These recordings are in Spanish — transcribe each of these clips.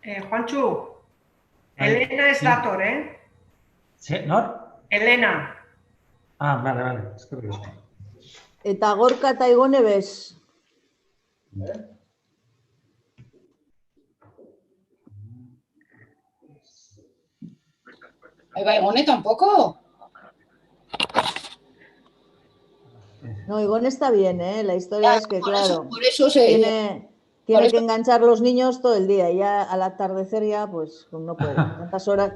Juanchu, Bai, Elena ez sí. dator, Nor? Elena. Vale, eskerrik asko. Eta Gorka eta Igone bez. Igone tampoco. No, Igone está bien, ¿eh? La historia es que, claro, por eso tiene que enganchar los niños todo el día y ya al atardecer ya, pues no puede.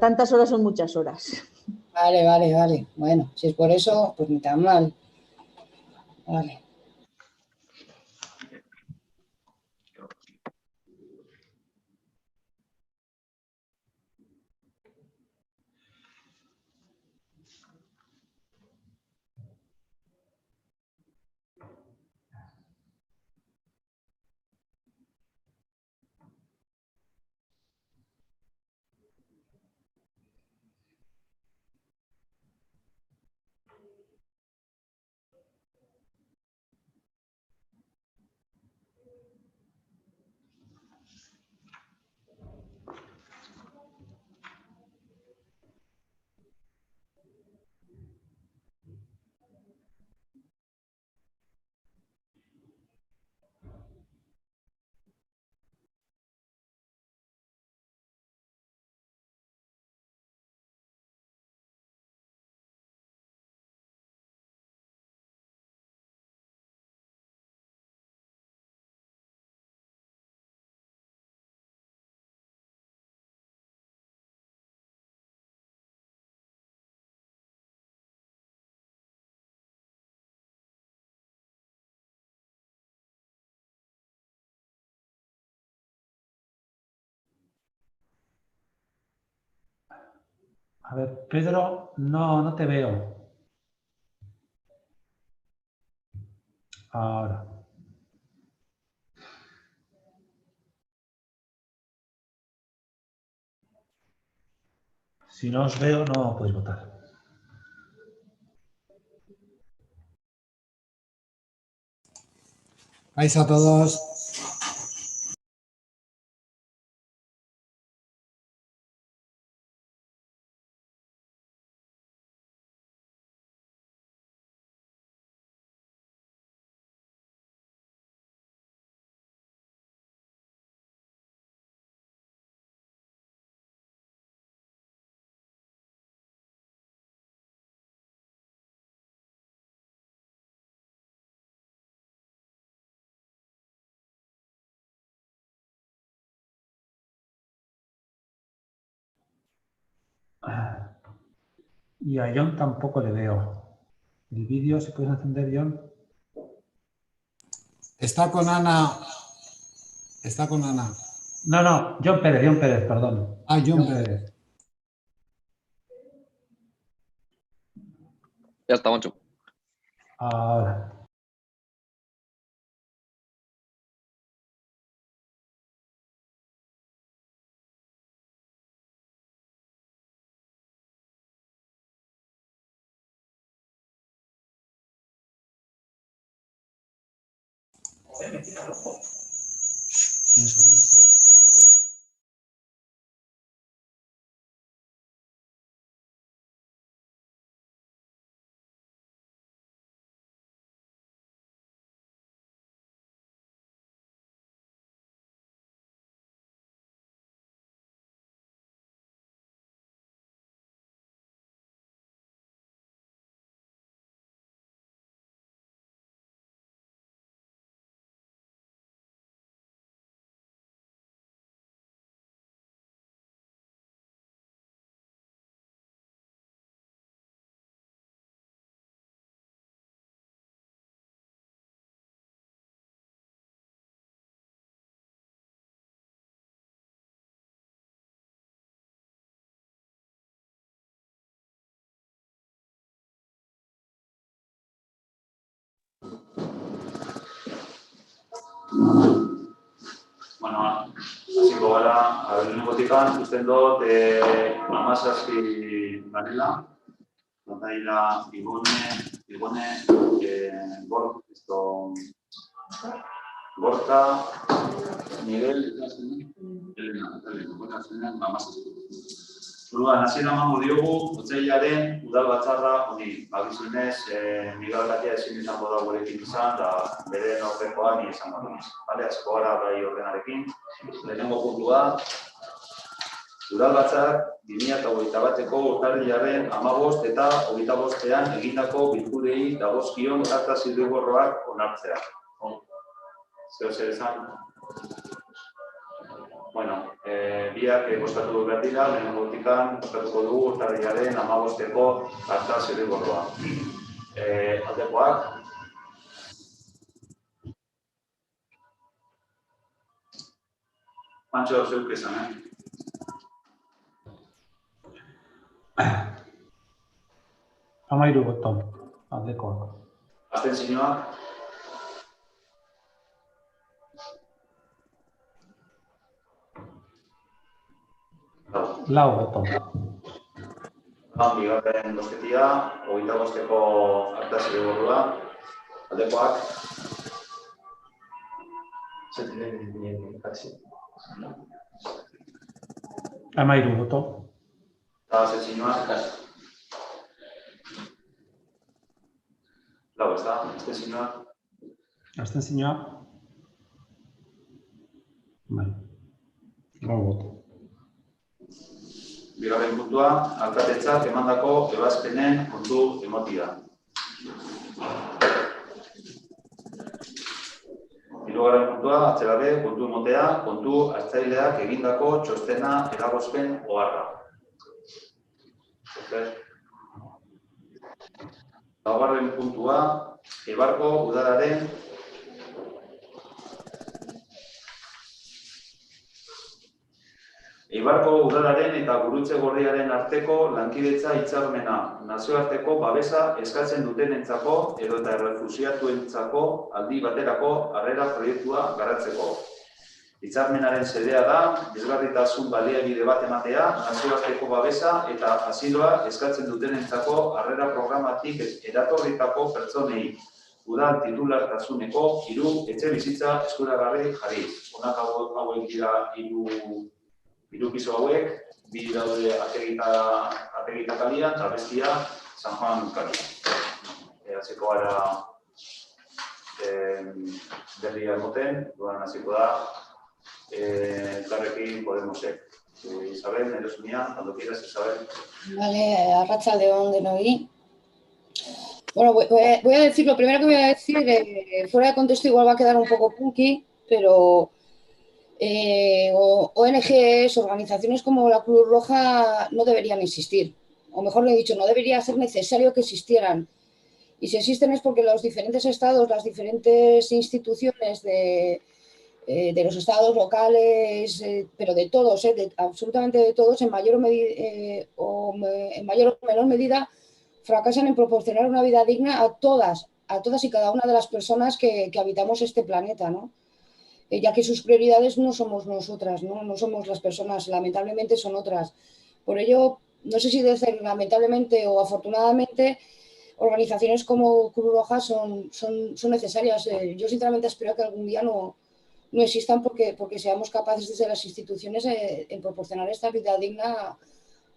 Tantas horas son muchas horas. Vale. Bueno, si es por eso, pues ni tan mal. Vale. A ver, Pedro, no te veo. Ahora. Si no os veo, no podéis votar. Vais a todos. Y a John tampoco le veo. El vídeo, ¿se puede encender, John? Está con Ana. Está con Ana. No, John Pérez, perdón. John Pérez. Ya está, Moncho. Ahora. Bueno, hasiko gara, lehenengotikan ikusten dut Amazazpi garela, Nataila, Igone, Gorka, Miguel, Orduan, hasiera emango diogu, otsailaren udalbatzarra honi. Bagizunez, Miguel Katia ezin izango da gurekin izan, eta bere nortekoa ni izango duniz. Hasiko gara gai ordenarekin. Lehenengo puntua, udalbatzar 2021ko urtarrilaren 15 eta 25ean egindako bilkurei dagozkion karta zirriborroak onartzea. Zer esan? Bueno, biak bozkatu behar dira, lehenengo botikan bozkatuko dugu urtarrilaren 15ko karta zirriborroa. Aldekoak? Pantxo, zeuk esan, Amairu boto, aldekoak. Abstentzioak? Lau boto. Bigarren bozketia, 25ko karta zirriborroa. Aldekoak? Amairu boto. Eta abstentzioak? Lau, ez da? Abstentzioak? Abstentzioak? Bai. Lau boto. Bigarren puntua, alkatetzak emandako ebazpenen kontu emotia. Hirugarren puntua, atzerabe, kontu emotea, kontu hartzaileak egindako txostena eragozpen oharra. Laugarren puntua, Eibarko udalaren eta Gurutze Gorriaren arteko lankidetza hitzarmena, nazioarteko babesa eskatzen dutenentzako edota errefuxiatuentzako aldi baterako harrera proiektua garatzeko. Hitzarmenaren xedea da, desgarritasun baliabide bat ematea, nazioarteko babesa eta asiloa eskatzen dutenentzako harrera programatik eratorritako pertsonei udal titulartasuneko 3 etxebizitza eskuragarri jarri. Honak hauek dira 3 piso hauek, 2 daude Ategita kalian eta bestia San Juan kalian. Hasiko gara berria emoten, duan hasiko da Elkarrekin Podemosek. Isabel, Neresunia, cuando quieras, Isabel. Vale, arratsaldeon denoi. Bueno, voy a decir, lo primero que voy a decir, fuera de contexto igual va a quedar un poco punky, pero ONGs, organizaciones como la Cruz Roja no deberían existir. O mejor dicho, no debería ser necesario que existieran. Y si existen es porque los diferentes estados, las diferentes instituciones de los estados locales, pero de todos, absolutamente de todos, en mayor o menor medida, fracasan en proporcionar una vida digna a todas y cada una de las personas que habitamos este planeta, ¿no? Ya que sus prioridades no somos nosotras, ¿no? No somos las personas, lamentablemente son otras. Por ello, no sé si decir lamentablemente o afortunadamente, organizaciones como Cruz Roja son necesarias. Yo sinceramente espero que algún día no existan porque seamos capaces desde las instituciones en proporcionar esta vida digna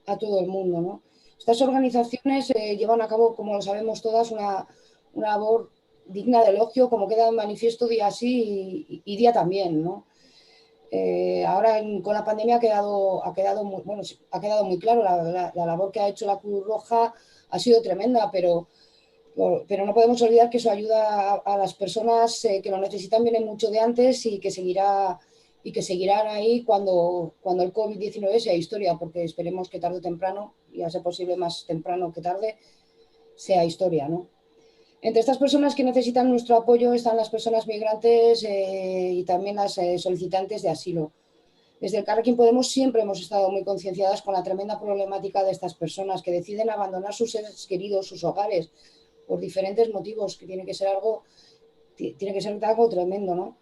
a todo el mundo, ¿no? Estas organizaciones llevan a cabo, como lo sabemos todas, una labor digna de elogio, como queda en manifiesto día sí y día también, ¿no? Ahora con la pandemia ha quedado muy claro la labor que ha hecho la Cruz Roja ha sido tremenda, pero no podemos olvidar que su ayuda a las personas que lo necesitan viene mucho de antes y que seguirán ahí cuando el COVID-19 sea historia, porque esperemos que tarde o temprano, y a ser posible más temprano que tarde, sea historia, ¿no? Entre estas personas que necesitan nuestro apoyo están las personas migrantes y también las solicitantes de asilo. Desde Elkarrekin Podemos siempre hemos estado muy concienciadas con la tremenda problemática de estas personas que deciden abandonar sus seres queridos, sus hogares, por diferentes motivos, que tiene que ser algo tremendo, ¿no?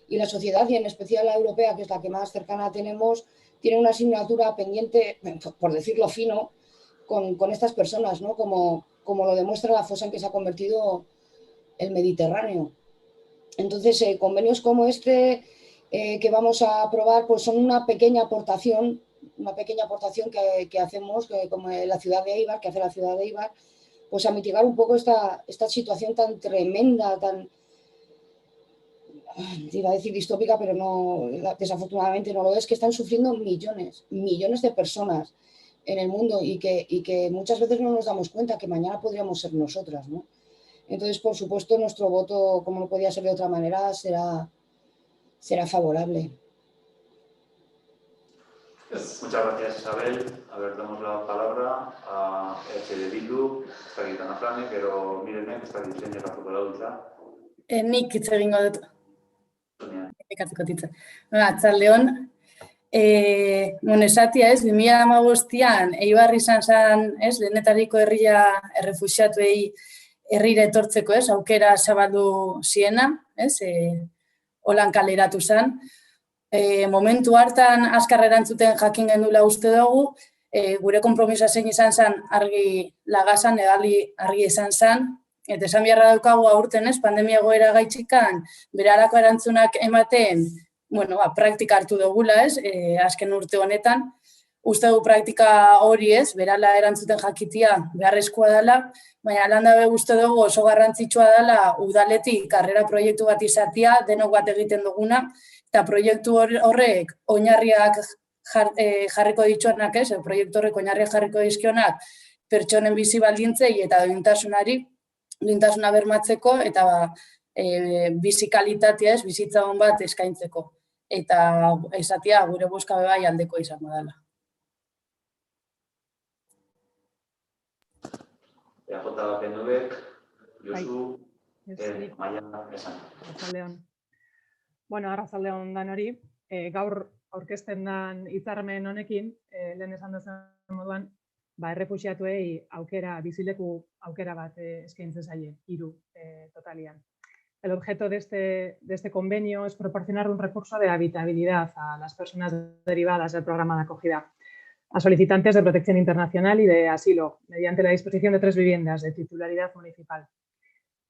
Y la sociedad, y en especial la europea, que es la que más cercana tenemos, tiene una asignatura pendiente, por decirlo fino, con estas personas, ¿no? Como lo demuestra la fosa en que se ha convertido el Mediterráneo. Entonces, convenios como este que vamos a aprobar, pues son una pequeña aportación que hacemos, como la ciudad de Eibar, que hace la ciudad de Eibar, pues a mitigar un poco esta situación tan tremenda, tan, iba a decir distópica, pero no, desafortunadamente no lo es, que están sufriendo millones de personas en el mundo y que muchas veces no nos damos cuenta que mañana podríamos ser nosotras, ¿no? Entonces, por supuesto, nuestro voto, como no podía ser de otra manera, será favorable. Muchas gracias, Isabel. A ver, damos la palabra a de Bildu, ez dakit Ana Franek, edo Mirenek, ez dakit zein erratuko dauditza. Nik hitz egingo dut. Atzaldeon. Esatia, 2015an Eibar izan zen, lehenetariko herria errefuxiatuei herrira etortzeko, aukera zabaldu ziena, holan kaleratu zen. Momentu hartan azkar erantzuten jakin gendula uste dugu, gure konpromisa zein izan zen argi lagazan, edali argi izan zen, eta esan biharra daukagu aurten, pandemia egoera gaitxikan, berarako erantzunak ematen, praktika hartu dugula, azken urte honetan. Uste du praktika hori berala erantzuten jakitia beharrezkoa dela, baina landabe uste dugu oso garrantzitsua dela udaletik karrera proiektu bat izatea, denok bat egiten duguna, eta proiektu horrek oinarriak jarriko dituenak, proiektu horrek oinarriak jarriko dizkionak pertsonen bizi baldintzei eta duintasuna bermatzeko eta bizi kalitatea, bizitza on bat eskaintzeko. Eta esatia gure bozka bai aldeko izango dela. EJ PNVek, Josu, Maia, esan. Arratsaldeon. Arratsaldeon danori. Gaur aurkezten den hitzarmen honekin, lehen esan duzuen moduan, errefuxiatuei bizileku aukera bat eskaintzen zaie, 3 totalian. El objeto de este convenio es proporcionar un recurso de habitabilidad a las personas derivadas del programa de acogida, a solicitantes de protección internacional y de asilo, mediante la disposición de 3 viviendas de titularidad municipal.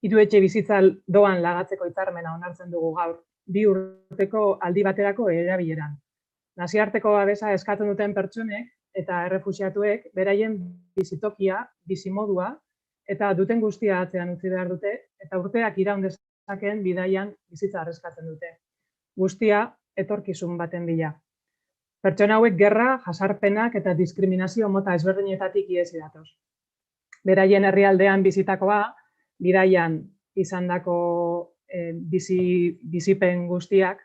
3 etxebizitza doan lagatzeko hitzarmena onartzen dugu gaur, 2 urteko aldi baterako erabileran. Nazioarteko babesa eskatzen duten pertsonek eta errefuxiatuek beraien bizitokia, bizimodua eta duten guztia atzean utzi behar dute eta urteak iraun dezakeen bidaian bizitza arreskatzen dute. Guztia etorkizun baten bila. Pertsona hauek gerra, jasarpenak eta diskriminazio mota ezberdinetatik ihesi datoz. Beraien herrialdean bizitakoa, bidaian izandako bizipen guztiak,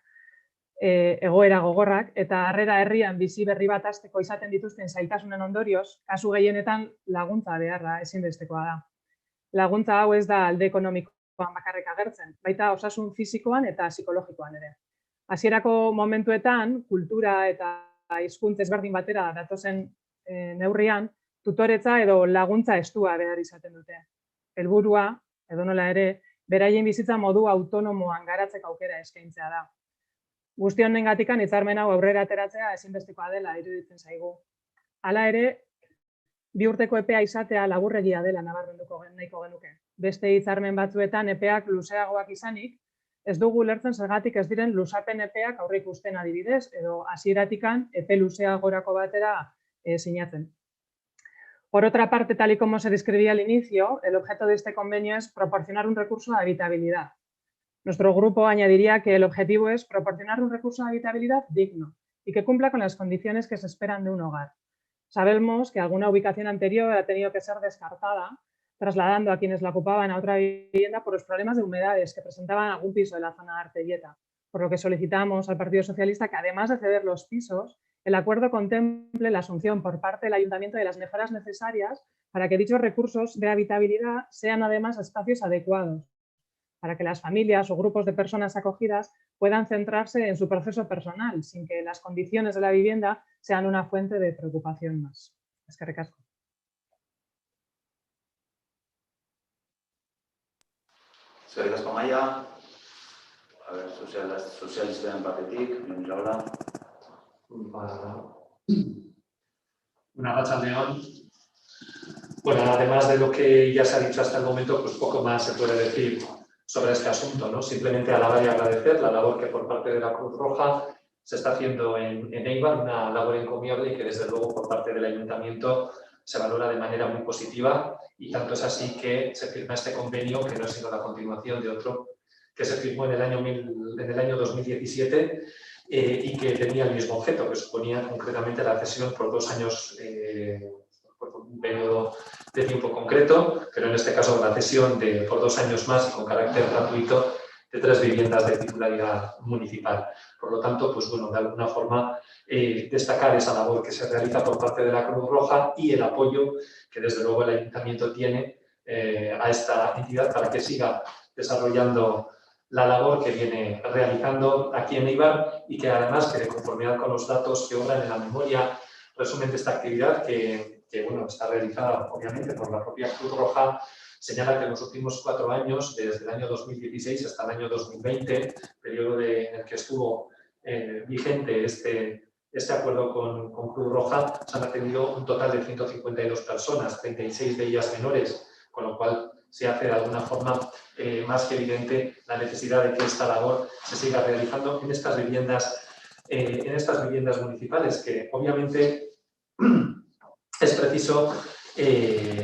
egoera gogorrak eta harrera herrian bizi berri bat hasteko izaten dituzten zailtasunen ondorioz, kasu gehienetan laguntza beharra ezinbestekoa da. Laguntza hau ez da alde ekonomikoan bakarrik agertzen, baita osasun fisikoan eta psikologikoan ere. Hasierako momentuetan, kultura eta hizkuntza ezberdin batera datozen neurrian, tutoretza edo laguntza estua behar izaten dute. Helburua, edonola ere, beraien bizitza modu autonomoan garatzeko aukera eskaintzea da. Guzti honengatikan hitzarmen hau aurrera ateratzea ezinbestekoa dela iruditzen zaigu. Hala ere, 2 urteko epea izatea laburregia dela nabarmenduko nahiko genuke. Beste hitzarmen batzuetan epeak luzeagoak izanik, ez dugu ulertzen zergatik ez diren luzapen epeak aurreikusten adibidez, edo hasieratikan epe luzeagorako batera sinatzen. Por otra parte, tal y como se describía al inicio, el objeto de este convenio es proporcionar un recurso de habitabilidad. Nuestro grupo añadiría que el objetivo es proporcionar un recurso de habitabilidad digno y que cumpla con las condiciones que se esperan de un hogar. Sabemos que alguna ubicación anterior ha tenido que ser descartada, trasladando a quienes la ocupaban a otra vivienda por los problemas de humedades que presentaban algún piso de la zona de Artelleta, por lo que solicitamos al Partido Socialista que, además de ceder los pisos, el acuerdo contemple la asunción por parte del Ayuntamiento de las mejoras necesarias para que dichos recursos de habitabilidad sean además espacios adecuados, para que las familias o grupos de personas acogidas puedan centrarse en su proceso personal, sin que las condiciones de la vivienda sean una fuente de preocupación más. Eskerrik asko. Eskerrik asko, Maia. A ver, sozialisten batetik, Miraola. Arratsaldeon. Bueno, además de lo que ya se ha dicho hasta el momento, pues poco más se puede decir. sobre este asunto, ¿no? Simplemente alabar y agradecer la labor que por parte de la Cruz Roja se está haciendo en Eibar, una labor encomiable y que desde luego por parte del Ayuntamiento se valora de manera muy positiva, y tanto es así que se firma este convenio, que no ha sido la continuación de otro que se firmó en el año 2017 y que tenía el mismo objeto, que suponía concretamente la cesión por 2 años, por un periodo de tiempo concreto, pero en este caso la cesión por 2 años más y con carácter gratuito de 3 viviendas de titularidad municipal. Por lo tanto, pues bueno, de alguna forma destacar esa labor que se realiza por parte de la Cruz Roja y el apoyo que desde luego el Ayuntamiento tiene a esta entidad para que siga desarrollando la labor que viene realizando aquí en Eibar, y que además, que de conformidad con los datos que obran en la memoria resumen de esta actividad, que bueno, está realizada obviamente por la propia Cruz Roja, señala que en los últimos 4 años, desde el año 2016 hasta el año 2020, periodo en el que estuvo vigente este acuerdo con Cruz Roja, se han atendido un total de 152 personas, 36 de ellas menores, con lo cual se hace de alguna forma más que evidente la necesidad de que esta labor se siga realizando en estas viviendas municipales, que obviamente es preciso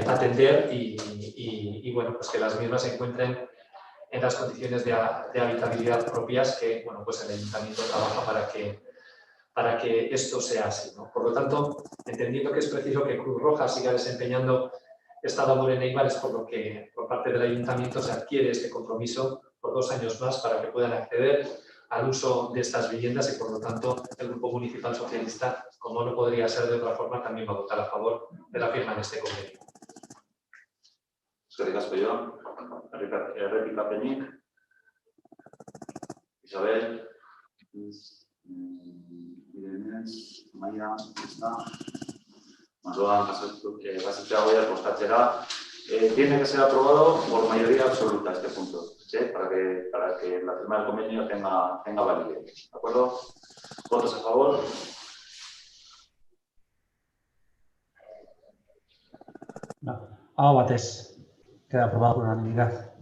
atender y bueno, pues que las mismas se encuentren en las condiciones de habitabilidad propias que bueno, pues el Ayuntamiento trabaja para que esto sea así, ¿no? Por lo tanto, entendiendo que es preciso que Cruz Roja siga desempeñando esta labor en Eibar, es por lo que por parte del Ayuntamiento se adquiere este compromiso por 2 años más para que puedan acceder al uso de estas viviendas, y por lo tanto el Grupo Municipal Socialista, como no podría ser de otra forma, también va a votar a favor de la firma de este convenio. Eskerrik asko, Jon. Errepika Peñik. Isabel. Irenez, Maia, está. Mandoan, pasatzea goia postatzera. Tiene que ser aprobado por mayoría absoluta este punto, ¿sí? Para que la firma del convenio tenga validez. ¿De acuerdo? ¿Votos a favor? No. Aho batez. Queda aprobado por unanimidad.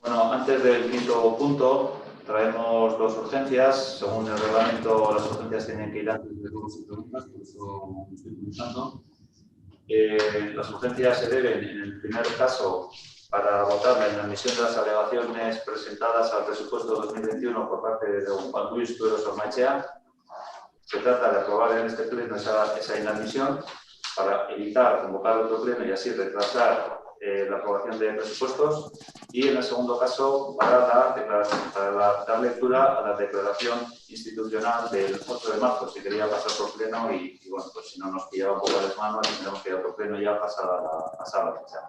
Bueno, antes del 5.º punto, traemos 2 urgencias. Según el reglamento, las urgencias tienen que ir antes de 2 preguntas, por eso estoy comentando. Las urgencias se deben, en el primer caso, para votar la inadmisión de las alegaciones presentadas al presupuesto 2021 por parte de don Juan Luis Tueros Ormaechea. Se trata de aprobar en este pleno esa inadmisión para evitar convocar otro pleno y así retrasar la aprobación de presupuestos. Y en el segundo caso, para dar lectura a la declaración institucional del 8 de marzo. Si quería pasar por pleno y bueno, pues si no nos pillaba un poco a desmano, tendremos que ir a otro pleno ya pasada la fecha.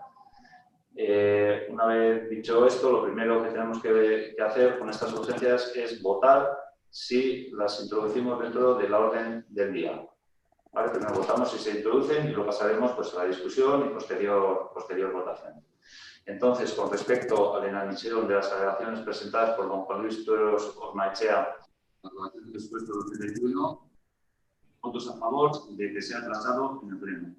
Una vez dicho esto, lo primero que tenemos que hacer con estas urgencias es votar si las introducimos dentro de la orden del día. ¿Vale? Primero votamos si se introducen y lo pasaremos pues, a la discusión y posterior votación. Entonces, con respecto a la inadmisión de las alegaciones presentadas por don Juan Luis Tueros Ormaechea a la aprobación del presupuesto 2021, votos a favor de que sea tratado en el pleno.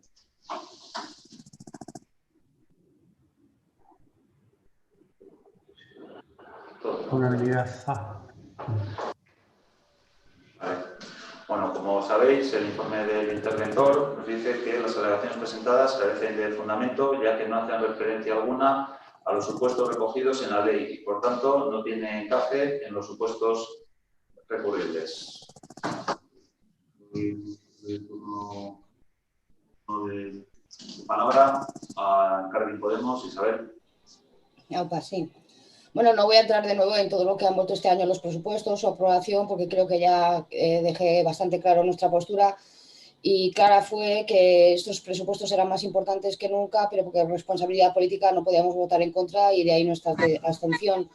Unanimidad. Vale. Bueno, como sabéis, el informe del interventor nos dice que las alegaciones presentadas carecen de fundamento, ya que no hacen referencia alguna a los supuestos recogidos en la ley y, por tanto, no tiene encaje en los supuestos recurribles. De palabra a Carmen Podemos, Isabel. Sí. Bueno, no voy a entrar de nuevo en todo lo que han vuelto este año los presupuestos, su aprobación, porque creo que ya dejé bastante claro nuestra postura. Y clara fue que estos presupuestos eran más importantes que nunca, pero porque por responsabilidad política no podíamos votar en contra, y de ahí nuestra abstención.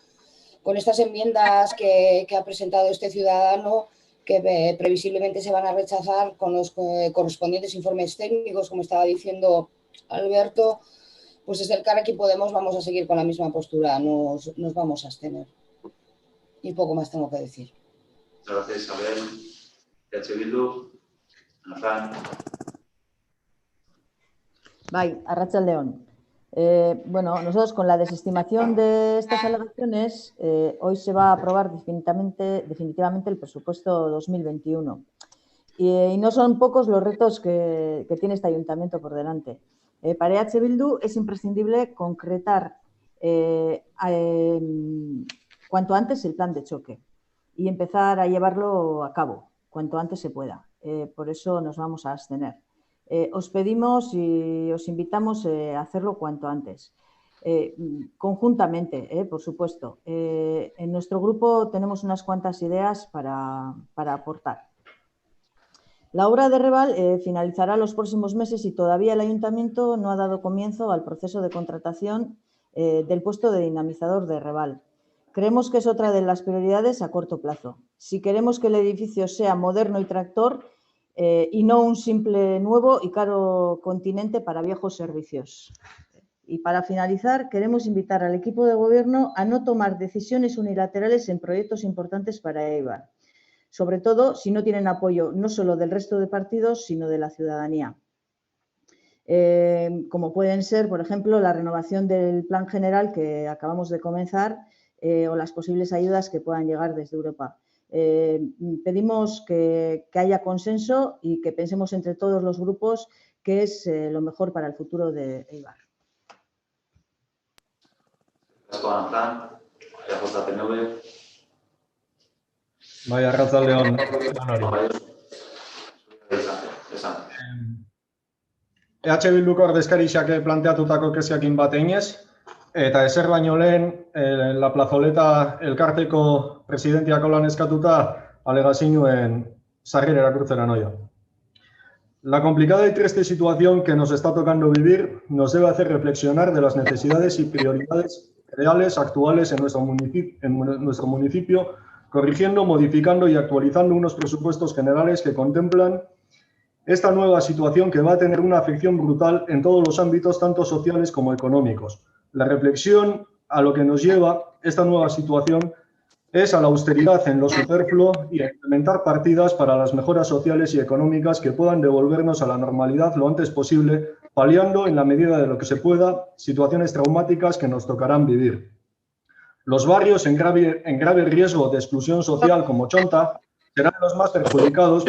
Con estas enmiendas que ha presentado este ciudadano, que previsiblemente se van a rechazar con los correspondientes informes técnicos, como estaba diciendo Alberto, pues desde el Carrequín Podemos vamos a seguir con la misma postura, nos vamos a abstener. Y poco más tengo que decir. Muchas gracias, Isabel. EH Bildu, Fran. Bai, arratsaldeon. Bueno, nosotros con la desestimación de estas alegaciones, hoy se va a aprobar definitivamente el presupuesto 2021. Y no son pocos los retos que tiene este ayuntamiento por delante. Para EH Bildu es imprescindible concretar cuanto antes el plan de choque y empezar a llevarlo a cabo cuanto antes se pueda. Por eso nos vamos a abstener. Os pedimos y os invitamos a hacerlo cuanto antes. Conjuntamente, por supuesto. En nuestro grupo tenemos unas cuantas ideas para aportar. La obra de Reval finalizará los próximos meses y todavía el ayuntamiento no ha dado comienzo al proceso de contratación del puesto de dinamizador de Reval. Creemos que es otra de las prioridades a corto plazo. Si queremos que el edificio sea moderno y tractor y no un simple nuevo y caro continente para viejos servicios. Y para finalizar, queremos invitar al equipo de gobierno a no tomar decisiones unilaterales en proyectos importantes para Eibar, sobre todo si no tienen apoyo no solo del resto de partidos, sino de la ciudadanía. Como pueden ser, por ejemplo, la renovación del plan general que acabamos de comenzar o las posibles ayudas que puedan llegar desde Europa. Pedimos que haya consenso y que pensemos entre todos los grupos qué es lo mejor para el futuro de Eibar. Bai, arratsaldeon. EH Bilduko ordezkariak planteatutako kezkakin bat eginez, eta ezer baino lehen la plazoleta elkarteko presidentiako lan eskatuta alegazioen sarrera irakurtzera noia. La complicada y triste situación que nos está tocando vivir nos debe hacer reflexionar de las necesidades y prioridades reales actuales en nuestro municipio, corrigiendo, modificando y actualizando unos presupuestos generales que contemplan esta nueva situación que va a tener una afección brutal en todos los ámbitos, tanto sociales como económicos. La reflexión a lo que nos lleva esta nueva situación es a la austeridad en lo superfluo y a implementar partidas para las mejoras sociales y económicas que puedan devolvernos a la normalidad lo antes posible, paliando en la medida de lo que se pueda situaciones traumáticas que nos tocarán vivir. Los barrios en grave riesgo de exclusión social como Chonta serán los más perjudicados.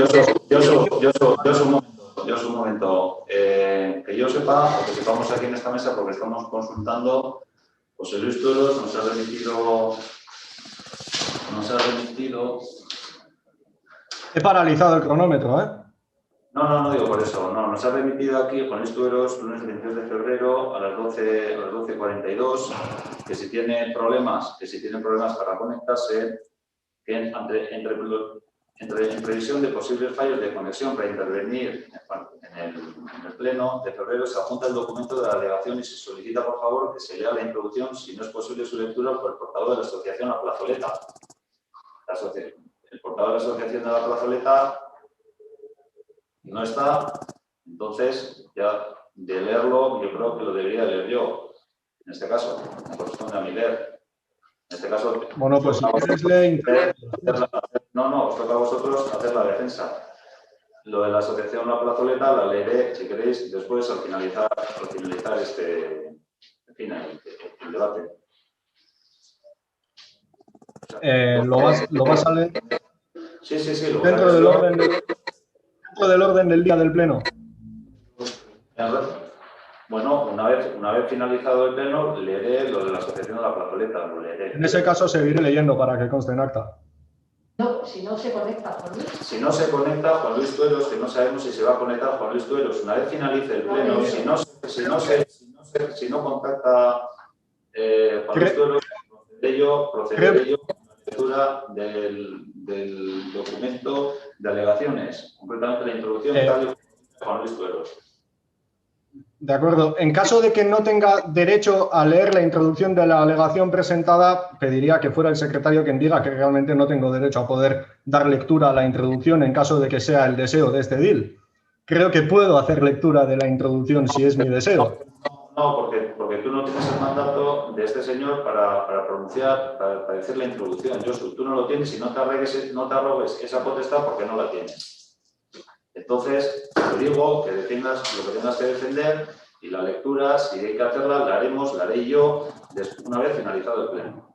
Un momento. Que yo sepa, o que sepamos aquí en esta mesa, porque estamos consultando, José Luis Tueros nos ha remitido... He paralizado el cronómetro, ¿eh? No digo por eso. No, nos ha remitido aquí Juan Luis Tueros, lunes 22 de febrero a las 12:42, que si tiene problemas para conectarse, que en previsión de posibles fallos de conexión para intervenir en el pleno de febrero, se adjunta el documento de la delegación y se solicita, por favor, que se lea la introducción, si no es posible su lectura, por el portavoz de la asociación La Plazoleta. El portavoz de la asociación de La Plazoleta no está, entonces ya de leerlo, yo creo que lo debería leer yo. En este caso, me corresponde a mí leer. En este caso, bueno, pues si quieres leer... No, os toca a vosotros hacer la defensa. Lo de la asociación La Plazoleta la leeré, si queréis, después al finalizar el debate. ¿Lo vas a leer? Sí. Dentro del orden del día del pleno. Bueno, una vez finalizado el pleno, leeré lo de la asociación de La Plazoleta. Lo leeré. En ese caso seguiré leyendo para que conste en acta. No, si no se conecta Juan Luis. Si no se conecta Juan Luis Tueros, que no sabemos si se va a conectar Juan Luis Tueros, una vez finalice el pleno, si no contacta Juan Luis Tueros, procederé yo a la lectura del documento de alegaciones, concretamente la introducción de Juan Luis Tueros. De acuerdo. En caso de que no tenga derecho a leer la introducción de la alegación presentada, pediría que fuera el secretario quien diga que realmente no tengo derecho a poder dar lectura a la introducción en caso de que sea el deseo de este edil. Creo que puedo hacer lectura de la introducción si es mi deseo. No, porque tú no tienes el mandato de este señor para pronunciar, para decir la introducción. Josu, tú no lo tienes y no te arrogues esa potestad porque no la tienes. Entonces, te digo que defiendas lo que tengas que defender Y la lectura, si hay que hacerla, la haré yo una vez finalizado el pleno.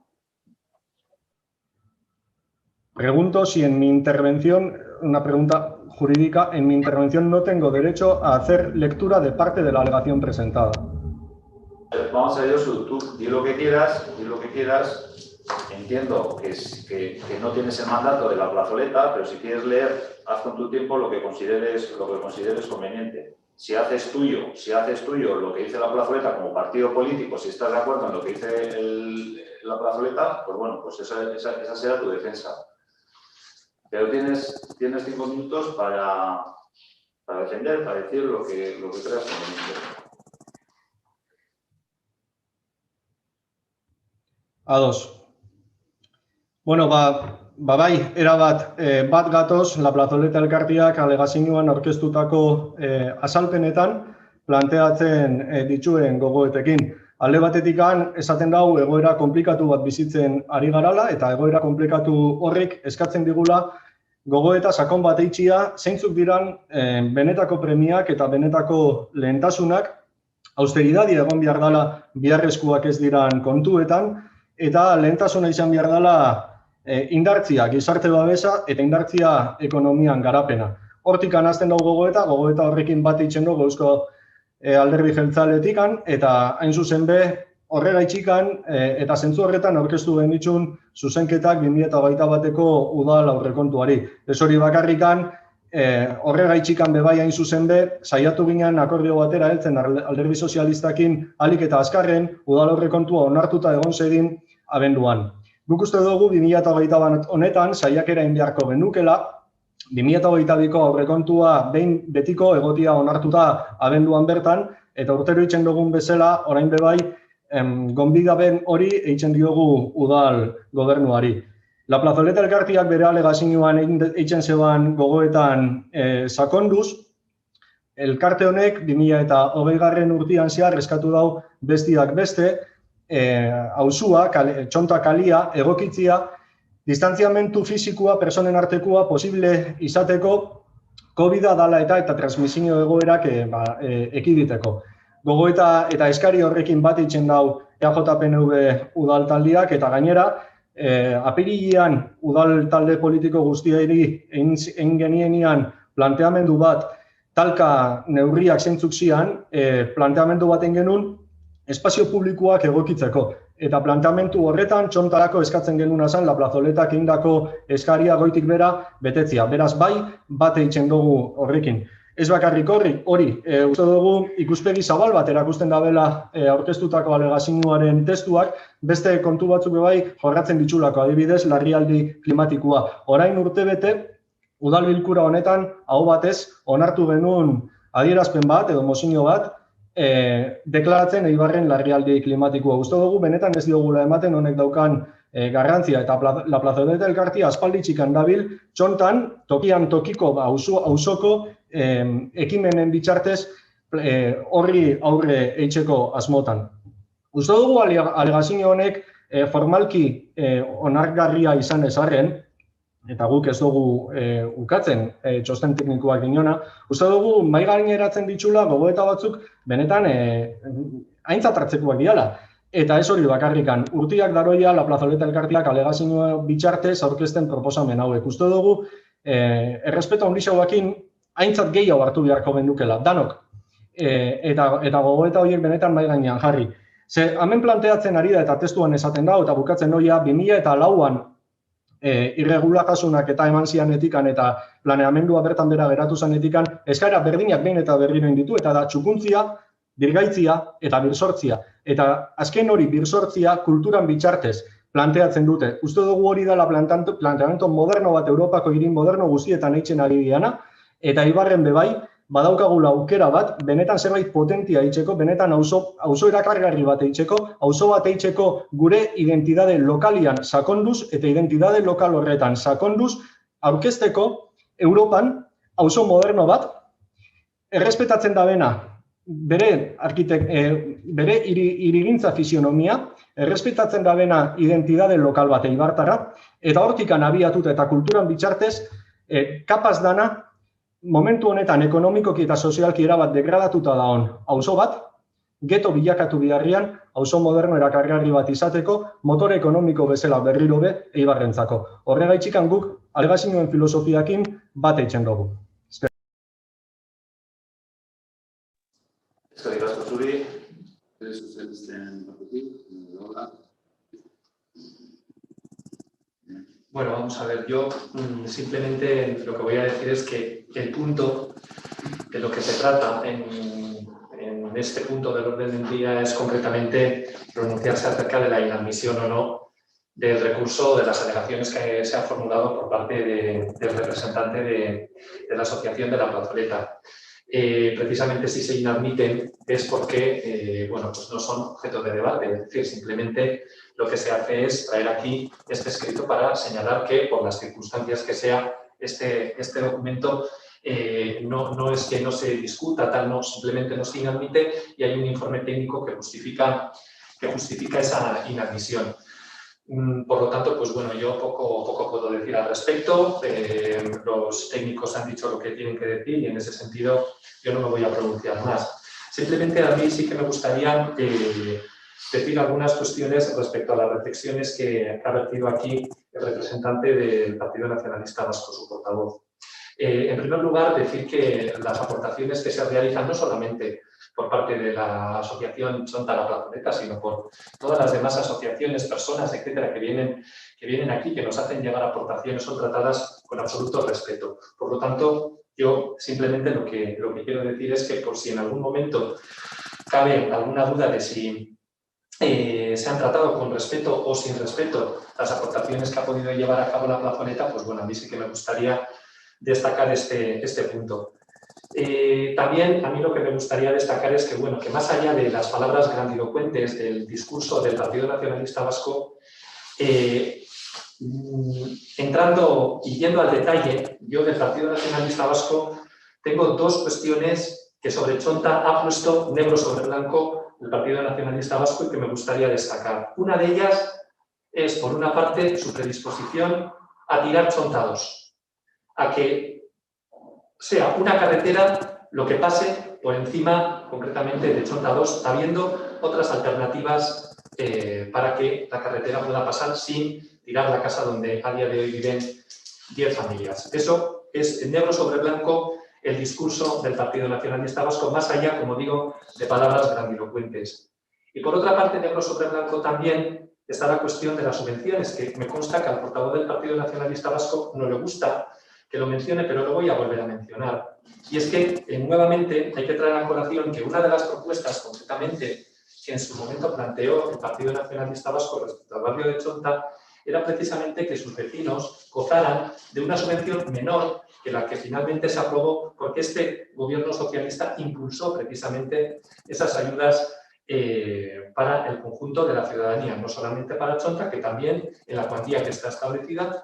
Pregunto si en mi intervención, una pregunta jurídica, en mi intervención no tengo derecho a hacer lectura de parte de la alegación presentada. Vamos a ver, Josu, tú di lo que quieras, Entiendo que no tienes el mandato de la plazoleta, pero si quieres leer, haz con tu tiempo lo que consideres conveniente. Si haces tuyo lo que dice la plazoleta como partido político, si estás de acuerdo en lo que dice la plazoleta, pues bueno, pues esa será tu defensa. Pero tienes 5 minutos para defender, para decir lo que creas conveniente. Ados. Bueno, bai, erabat bat gatoz, la plazoleta elkarteak alegazioan aurkeztutako azalpenetan planteatzen dituen gogoetekin. Alde batetikan esaten dau egoera konplikatu bat bizitzen ari garala eta egoera konplikatu horrek eskatzen digula gogoeta sakon bat eitxia zeintzuk diran benetako premiak eta benetako lehentasunak austeridadia egon behar dela biharrezkoak ez diran kontuetan eta lehentasuna izan behar dela indartzia gizarte babesa eta indartzia ekonomian garapena. Hortik anazten dago gogoeta horrekin bat eitzen dugu Eusko Alderdi Jeltzaletikan eta hain zuzen be horregaitxikan eta zentzu horretan aurkeztu genitxun zuzenketak 2021ko udal aurrekontuari. Ez hori bakarrikan horregaitxikan bebai hain zuzen be saiatu ginen akordio batera heltzen Alderdi Sozialistakin ahalik eta azkarren udal aurrekontua onartuta egon zedin abenduan. Guk uste dugu 2021 honetan saiakera egin beharko genukela, 2022ko aurrekontua behin betiko egotia onartuta abenduan bertan, eta urtero eitzen dugun bezala, orain bebai, gonbidapen hori eitzen diogu udal gobernuari. La plazoleta elkarteak bere alegazioan eitzen zeban gogoetan sakonduz, elkarte honek 2020 urtean zehar eskatu dau bestiak beste, hausua, txonta kalia, egokitzia, distantziamentu fizikoa, personen artekoa posible izateko COVID-a dala eta transmisio egoerak ekiditeko. Gogoeta eta eskari horrekin bat eitzen dau EAJ-PNV udaltaldiak eta gainera, apirilean udal talde politiko guztiari egin genienean planteamendu bat talka neurriak zeintzuk zian, planteamendu baten genuen espazio publikoak egokitzeko. Eta planteamendu horretan txontarako eskatzen genuna zen la plazoletak egindako eskaria goitik bera betetzia. Beraz bai, bat eitzen dugu horrekin. Ez bakarrik hori, uste dugu ikuspegi zabal bat erakusten dabela aurkeztutako alegazioaren testuak, beste kontu batzuk bai jorratzen ditxulako, adibidez, larrialdi klimatikoa. Orain urtebete, udal bilkura honetan, hau batez, onartu genuen adierazpen bat edo mozio bat, deklaratzen Eibarren larrialdi klimatikoa. Uste dugu, benetan ez diogula ematen honek daukan garrantzia eta la plazoleta elkartea aspalditxikan dabil, txontan, tokian tokiko auzoko ekimenen bitxartez horri aurre eitzeko asmotan. Uste dugu alegazio honek formalki onargarria izan ezarren, eta guk ez dugu ukatzen txosten teknikoak dinona, uste dugu mai gaineratzen ditxula gogoeta batzuk benetan aintzat hartzekoak diala. Eta ez hori bakarrikan, urtiak daroia la plazoleta elkarteak alegazio bitxartez aurkezten proposamen hauek. Uste dugu errespeto handi xauakin aintzat gehiago hartu beharko gendukela, danok. Eta gogoeta horiek benetan mai gainean jarri. Ze hemen planteatzen ari da eta testuan esaten da, eta bukatzen doia 2004an irregulartasunak eta eman zianetikan eta planeamendua bertan bera geratu zanetikan, eskaera berdinak behin eta berriro inditu, eta da txukuntzia, birgaitzia eta birsortzia. Eta azken hori birsortzia kulturan bitxartez planteatzen dute. Uste dugu hori dela planteamento moderno bat, Europako hiri moderno guztietan eitzen ari diana, eta Eibarren bebai, badaukagula aukera bat, benetan zerbait potentia eitzeko, benetan auzo erakargarri bat eitzeko, auzo bat eitzeko gure identitate lokalian sakonduz eta identitate lokal horretan sakonduz aurkezteko Europan auzo moderno bat, errespetatzen da bena bere hirigintza fisionomia, errespetatzen da bena identitate lokal bat eibartarra, eta hortikan abiatuta eta kulturan bitxartez, kapaz dana momentu honetan ekonomikoki eta sozialki erabat degradatuta dagoen auzo bat, geto bilakatu biharrian, auzo moderno erakargarri bat izateko, motore ekonomiko bezala berriro be Eibarrentzako. Horregaitzikan guk alegazioen filosofiakin bat eitzen dugu. Eskerrik asko zuri. Bueno, vamos a ver, yo simplemente lo que voy a decir es que el punto de lo que se trata en este punto del orden del día es concretamente pronunciarse acerca de la inadmisión o no del recurso de las alegaciones que se han formulado por parte del representante de la Asociación de la Plazoleta. Precisamente si se inadmiten es porque bueno, pues no son objeto de debate, es decir, simplemente lo que se hace es traer aquí este escrito para señalar que por las circunstancias que sea este documento no es que no se discuta, tal, no, simplemente no se inadmite y hay un informe técnico que justifica esa inadmisión. Por lo tanto, pues bueno, yo poco puedo decir al respecto. Los técnicos han dicho lo que tienen que decir y en ese sentido yo no me voy a pronunciar más. Simplemente a mí sí que me gustaría decir algunas cuestiones respecto a las reflexiones que ha vertido aquí el representante del Partido Nacionalista Vasco, su portavoz. En primer lugar, decir que las aportaciones que se realizan no solamente por parte de la asociación Chonta La Plazoleta, sino por todas las demás asociaciones, personas, etcétera, que vienen aquí, que nos hacen llegar aportaciones, son tratadas con absoluto respeto. Por lo tanto, yo simplemente lo que quiero decir es que por si en algún momento cabe alguna duda de si se han tratado con respeto o sin respeto las aportaciones que ha podido llevar a cabo la Plazoleta, pues bueno, a mí sí que me gustaría destacar este punto. También a mí lo que me gustaría destacar es que, bueno, que más allá de las palabras grandilocuentes del discurso del Partido Nacionalista Vasco, entrando y yendo al detalle, yo del Partido Nacionalista Vasco tengo dos cuestiones que sobre Chonta ha puesto negro sobre blanco el Partido Nacionalista Vasco y que me gustaría destacar. Una de ellas es, por una parte, su predisposición a tirar Chonta 2, a que sea una carretera lo que pase por encima, concretamente, de Chonta 2, habiendo otras alternativas para que la carretera pueda pasar sin tirar la casa donde a día de hoy viven 10 familias. Eso es en negro sobre blanco el discurso del Partido Nacionalista Vasco, más allá, como digo, de palabras grandilocuentes. Y por otra parte, negro sobre blanco también está la cuestión de las subvenciones, que me consta que al portavoz del Partido Nacionalista Vasco no le gusta que lo mencione, pero lo voy a volver a mencionar. Y es que, nuevamente, hay que traer a colación que una de las propuestas, concretamente, que en su momento planteó el Partido Nacionalista Vasco respecto al barrio de Chonta, era precisamente que sus vecinos gozaran de una subvención menor que la que finalmente se aprobó, porque este gobierno socialista impulsó precisamente esas ayudas para el conjunto de la ciudadanía, no solamente para Chonta, que también en la cuantía que está establecida,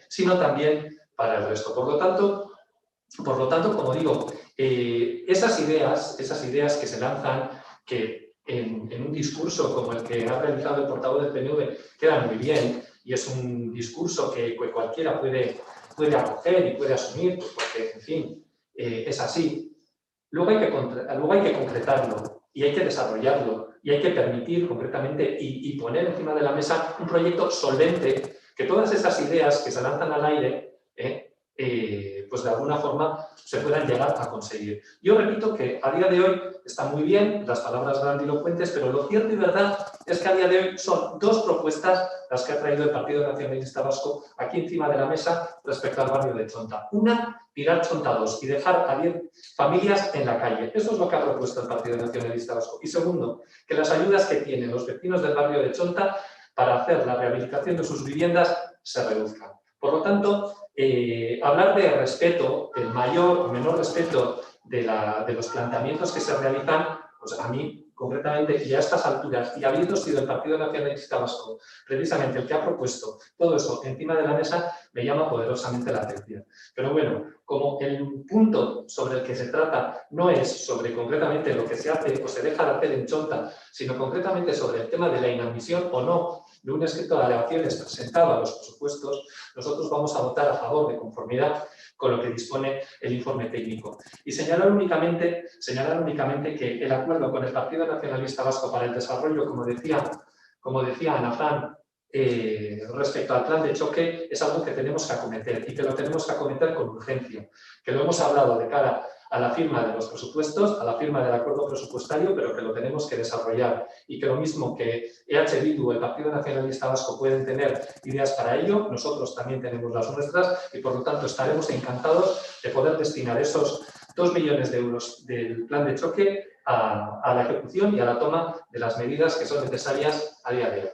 sino también para el resto. Por lo tanto, como digo, esas ideas que se lanzan, que en un discurso como el que ha realizado el portavoz del PNV quedan muy bien y es un discurso que cualquiera puede acoger y puede asumir, pues porque, en fin, es así. Luego hay que concretarlo y hay que desarrollarlo y hay que permitir concretamente y poner encima de la mesa un proyecto solvente que todas esas ideas que se lanzan al aire pues de alguna forma se puedan llegar a conseguir. Yo repito que a día de hoy están muy bien las palabras grandilocuentes, pero lo cierto y verdad es que a día de hoy son dos propuestas las que ha traído el Partido Nacionalista Vasco aquí encima de la mesa respecto al barrio de Chonta. Una, tirar Chonta 2 y dejar a 10 familias en la calle. Eso es lo que ha propuesto el Partido Nacionalista Vasco. Y segundo, que las ayudas que tienen los vecinos del barrio de Chonta para hacer la rehabilitación de sus viviendas se reduzcan. Por lo tanto, hablar de respeto, el mayor o menor respeto de los planteamientos que se realizan, pues a mí, concretamente, y a estas alturas, y habiendo sido el Partido Nacionalista Vasco precisamente el que ha propuesto todo eso encima de la mesa, me llama poderosamente la atención. Pero bueno, como el punto sobre el que se trata no es sobre concretamente lo que se hace o se deja de hacer en Chonta, sino concretamente sobre el tema de la inadmisión o no de un escrito de alegaciones presentado a los presupuestos, nosotros vamos a votar a favor de conformidad con lo que dispone el informe técnico. Y señalar únicamente que el acuerdo con el Partido Nacionalista Vasco para el Desarrollo, como decía Ana Fran, respecto al plan de choque, es algo que tenemos que acometer y que lo tenemos que acometer con urgencia, que lo hemos hablado de cara a la firma de los presupuestos, a la firma del acuerdo presupuestario, pero que lo tenemos que desarrollar y que lo mismo que EH Bildu, el Partido Nacionalista Vasco, pueden tener ideas para ello, nosotros también tenemos las nuestras y por lo tanto estaremos encantados de poder destinar esos 2 millones de euros del plan de choque a la ejecución y a la toma de las medidas que son necesarias a día de hoy.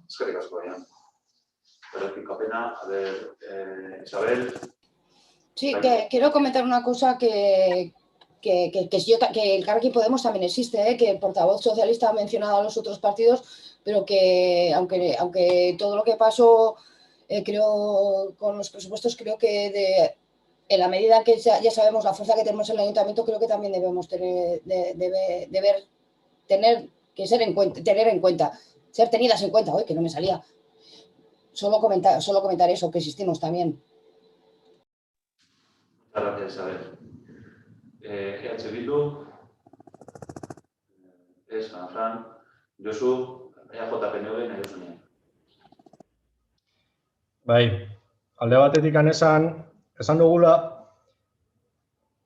Eskerrik asko, Ian. Pena, a ver, Isabel. Sí, que quiero comentar una cosa que Elkarrekin Podemos también existe, que el portavoz socialista ha mencionado a los otros partidos, pero que aunque todo lo que pasó creo con los presupuestos, creo que en la medida en que ya sabemos la fuerza que tenemos en el ayuntamiento, creo que también debemos tener en cuenta, ser tenidas en cuenta, que no me salía. Solo comentar eso, que existimos también. Muchas gracias, Isabel. EH Bildu, Ana Fran, Josu, EAJ-PNV, nahi duzunean. Bai, alde batetik esan dugula,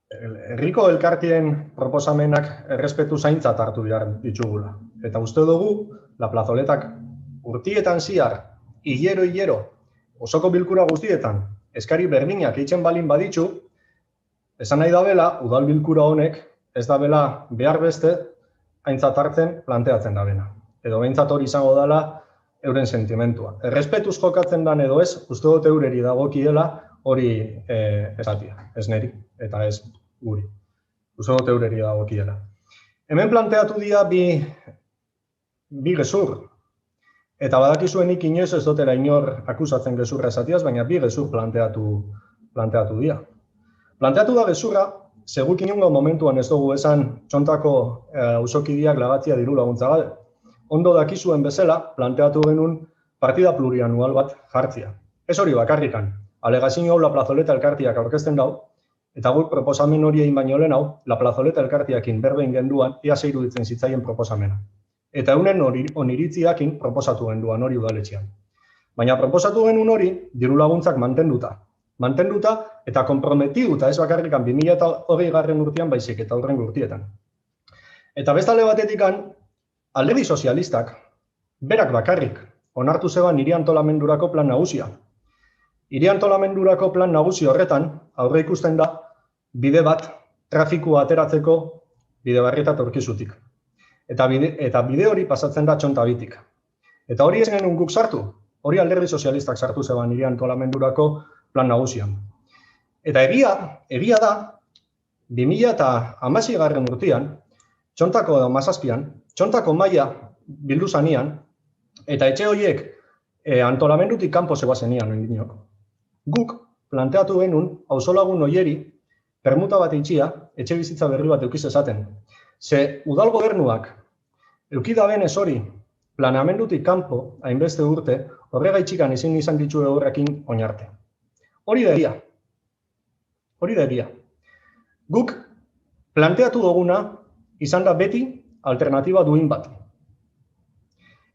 herriko elkartien proposamenak errespetu zaintzat hartu behar ditugula. Eta uste dugu, la plazoletak urtietan zihar, hilero, osoko bilkura guztietan, eskari berdinak eitzen balin baditzu, esan nahi dabela, udal bilkura honek ez dabela behar beste aintzat hartzen planteatzen dabena. Edo behintzat hori izango dela euren sentimentua. Errespetuz jokatzen dan edo ez, uste dut eureri dagokiela hori esatia, ez neri eta ez guri. Uste dut eureri dagokiela. Hemen planteatu dira bi gezur. Eta badakizuenik inoiz ez dutela inor akusatzen gezurra esatiaz, baina bi gezur planteatu dira. Planteatu da gezurra, seguk inongo momentuan ez dugu esan txontako auzokideak lagatzia diru laguntza gabe. Ondo dakizuen bezala, planteatu genuen partida plurianual bat jartzia. Ez hori bakarrikan, alegazio hau La Plazoleta elkartiak aurkezten dau, eta guk proposamen hori egin baino lehen hau, La Plazoleta elkartiakin berbein genduan, ia ze iruditzen zitzaien proposamena. Eta eunen oniritziakin proposatu genduan hori udaletxean. Baina proposatu genuen hori, diru laguntzak mantenduta eta konprometiduta ez bakarrikan 2020 urtean baizik eta aurrengo urtietan. Eta bestalde batetikan, Alderdi Sozialistak, berak bakarrik, onartu zeban hiri antolamendurako plan nagusia. Hiri antolamendurako plan nagusi horretan, aurre ikusten da, bide bat, trafikua ateratzeko bide barrieta Urkizutik. Eta bide hori pasatzen da Txontabitik. Eta hori ez genuen guk sartu, hori Alderdi Sozialistak sartu zeban hiri antolamendurako plan nagusian. Eta egia da, 2016 urtean, Txontako edo Mazazpian, Txontako maila bildu zanean, eta etxe horiek antolamendutik kanpo zegoazenian oindinok. Guk planteatu genuen auzolagun hoieri permuta bat itxia, etxe bizitza berri bat eukiz esaten. Ze udal gobernuak eukidabenez hori planeamendutik kanpo, hainbeste urte, horregaitxikan ezin izan ditue horrekin oinarte. Hori da egia. Guk planteatu duguna izan da beti alternatiba duin bat.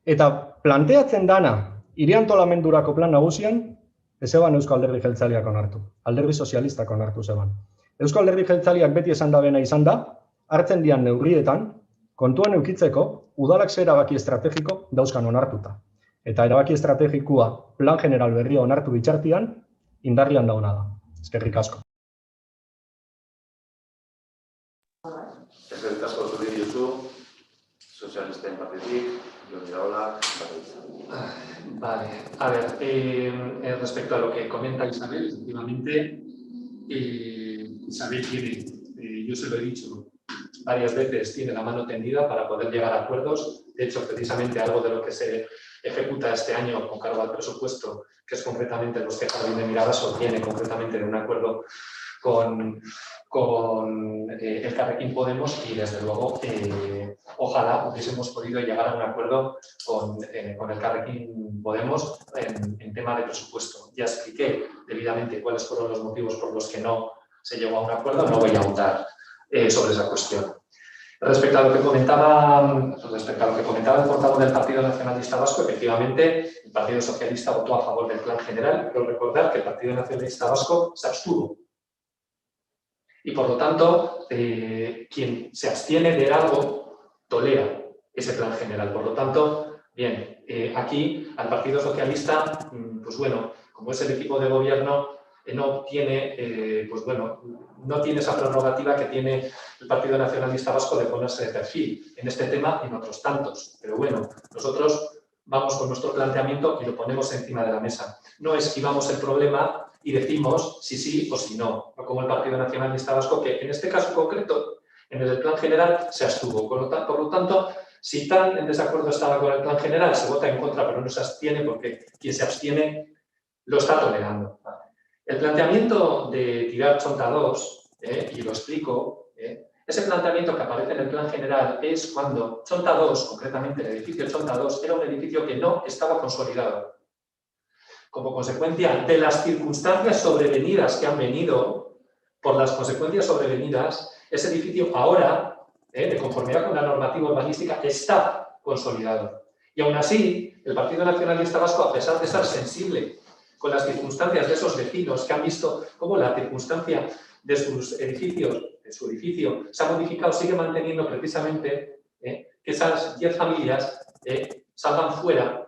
Eta planteatzen dana hiri antolamendurako plan nagusian, ez zeban Eusko Alderdi Jeltzaleak onartu, Alderdi Sozialistak onartu zeban. Eusko Alderdi Jeltzaleak beti esan da bena izan da, hartzen dian neurrietan, kontuan eukitzeko, udalak ze erabaki estrategiko dauzkan onartuta. Eta erabaki estrategikoa plan general berria onartu bitxartian, indarrian dauna da. Eskerrik asko. Eskerrik asko zuri diozu, sozialisten partetik, Jon Iraolak, Vale, a ver, respecto a lo que comenta Isabel, efectivamente, Isabel tiene, yo se lo he dicho varias veces, tiene la mano tendida para poder llegar a acuerdos. De hecho, precisamente algo de lo que se ejecuta este año con cargo al presupuesto, que es concretamente los que Jardín de Mirabaso tiene concretamente de un acuerdo con Elkarrekin Podemos y, desde luego, ojalá hubiésemos podido llegar a un acuerdo con Elkarrekin Podemos en tema de presupuesto. Ya expliqué debidamente cuáles fueron los motivos por los que no se llegó a un acuerdo, no voy a ahondar sobre esa cuestión. Respecto a lo que comentaba el portavoz del Partido Nacionalista Vasco, efectivamente, el Partido Socialista votó a favor del Plan General. Quiero recordar que el Partido Nacionalista Vasco se abstuvo. Y, por lo tanto, quien se abstiene de algo tolera ese Plan General. Por lo tanto, bien, aquí al Partido Socialista, pues bueno, como es el equipo de gobierno, no tiene, no tiene esa prerrogativa que tiene el Partido Nacionalista Vasco de ponerse de perfil en este tema y en otros tantos. Pero bueno, nosotros vamos con nuestro planteamiento y lo ponemos encima de la mesa. No esquivamos el problema y decimos si sí o si no, no como el Partido Nacionalista Vasco, que en este caso concreto, en el Plan General, se abstuvo. Por lo tanto, si tan en desacuerdo estaba con el Plan General, se vota en contra, pero no se abstiene, porque quien se abstiene lo está tolerando. El planteamiento de tirar Chonta 2, y lo explico, ese planteamiento que aparece en el Plan General es cuando Chonta 2, concretamente el edificio Chonta 2, era un edificio que no estaba consolidado. Como consecuencia de las circunstancias sobrevenidas que han venido, por las consecuencias sobrevenidas, ese edificio ahora, de conformidad con la normativa urbanística, está consolidado. Y aún así, el Partido Nacionalista Vasco, a pesar de estar sensible con las circunstancias de esos vecinos que han visto cómo la circunstancia de sus edificios, de su edificio, se ha modificado, sigue manteniendo precisamente que esas 10 familias salgan fuera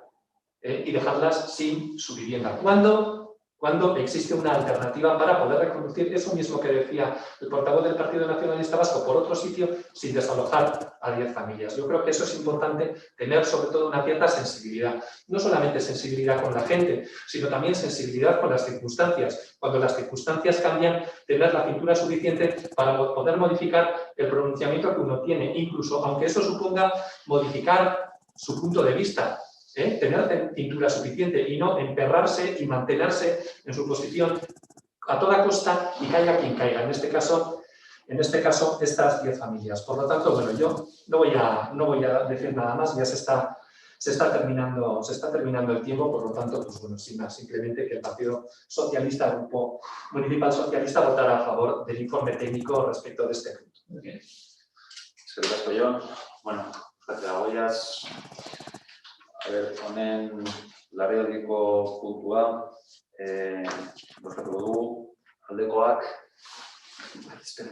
y dejarlas sin su vivienda. Cuando existe una alternativa para poder reconducir eso mismo que decía el portavoz del Partido Nacionalista Vasco por otro sitio sin desalojar a 10 familias. Yo creo que eso es importante, tener sobre todo una cierta sensibilidad. No solamente sensibilidad con la gente, sino también sensibilidad con las circunstancias. Cuando las circunstancias cambian, tener la cintura suficiente para poder modificar el pronunciamiento que uno tiene, incluso aunque eso suponga modificar su punto de vista. Tener cintura suficiente y no emperrarse y mantenerse en su posición a toda costa y caiga quien caiga. En este caso estas 10 familias. Por lo tanto, bueno, yo no voy a decir nada más, ya se está terminando el tiempo, por lo tanto, pues bueno, sin más, simplemente que el Partido Socialista, el Grupo Municipal Socialista, votará a favor del informe técnico respecto de este punto. Eskerrik asko, bueno, Goiaz. A ver, honen larrialdiko puntua, bozkatuko dugu, aldekoak. Espera.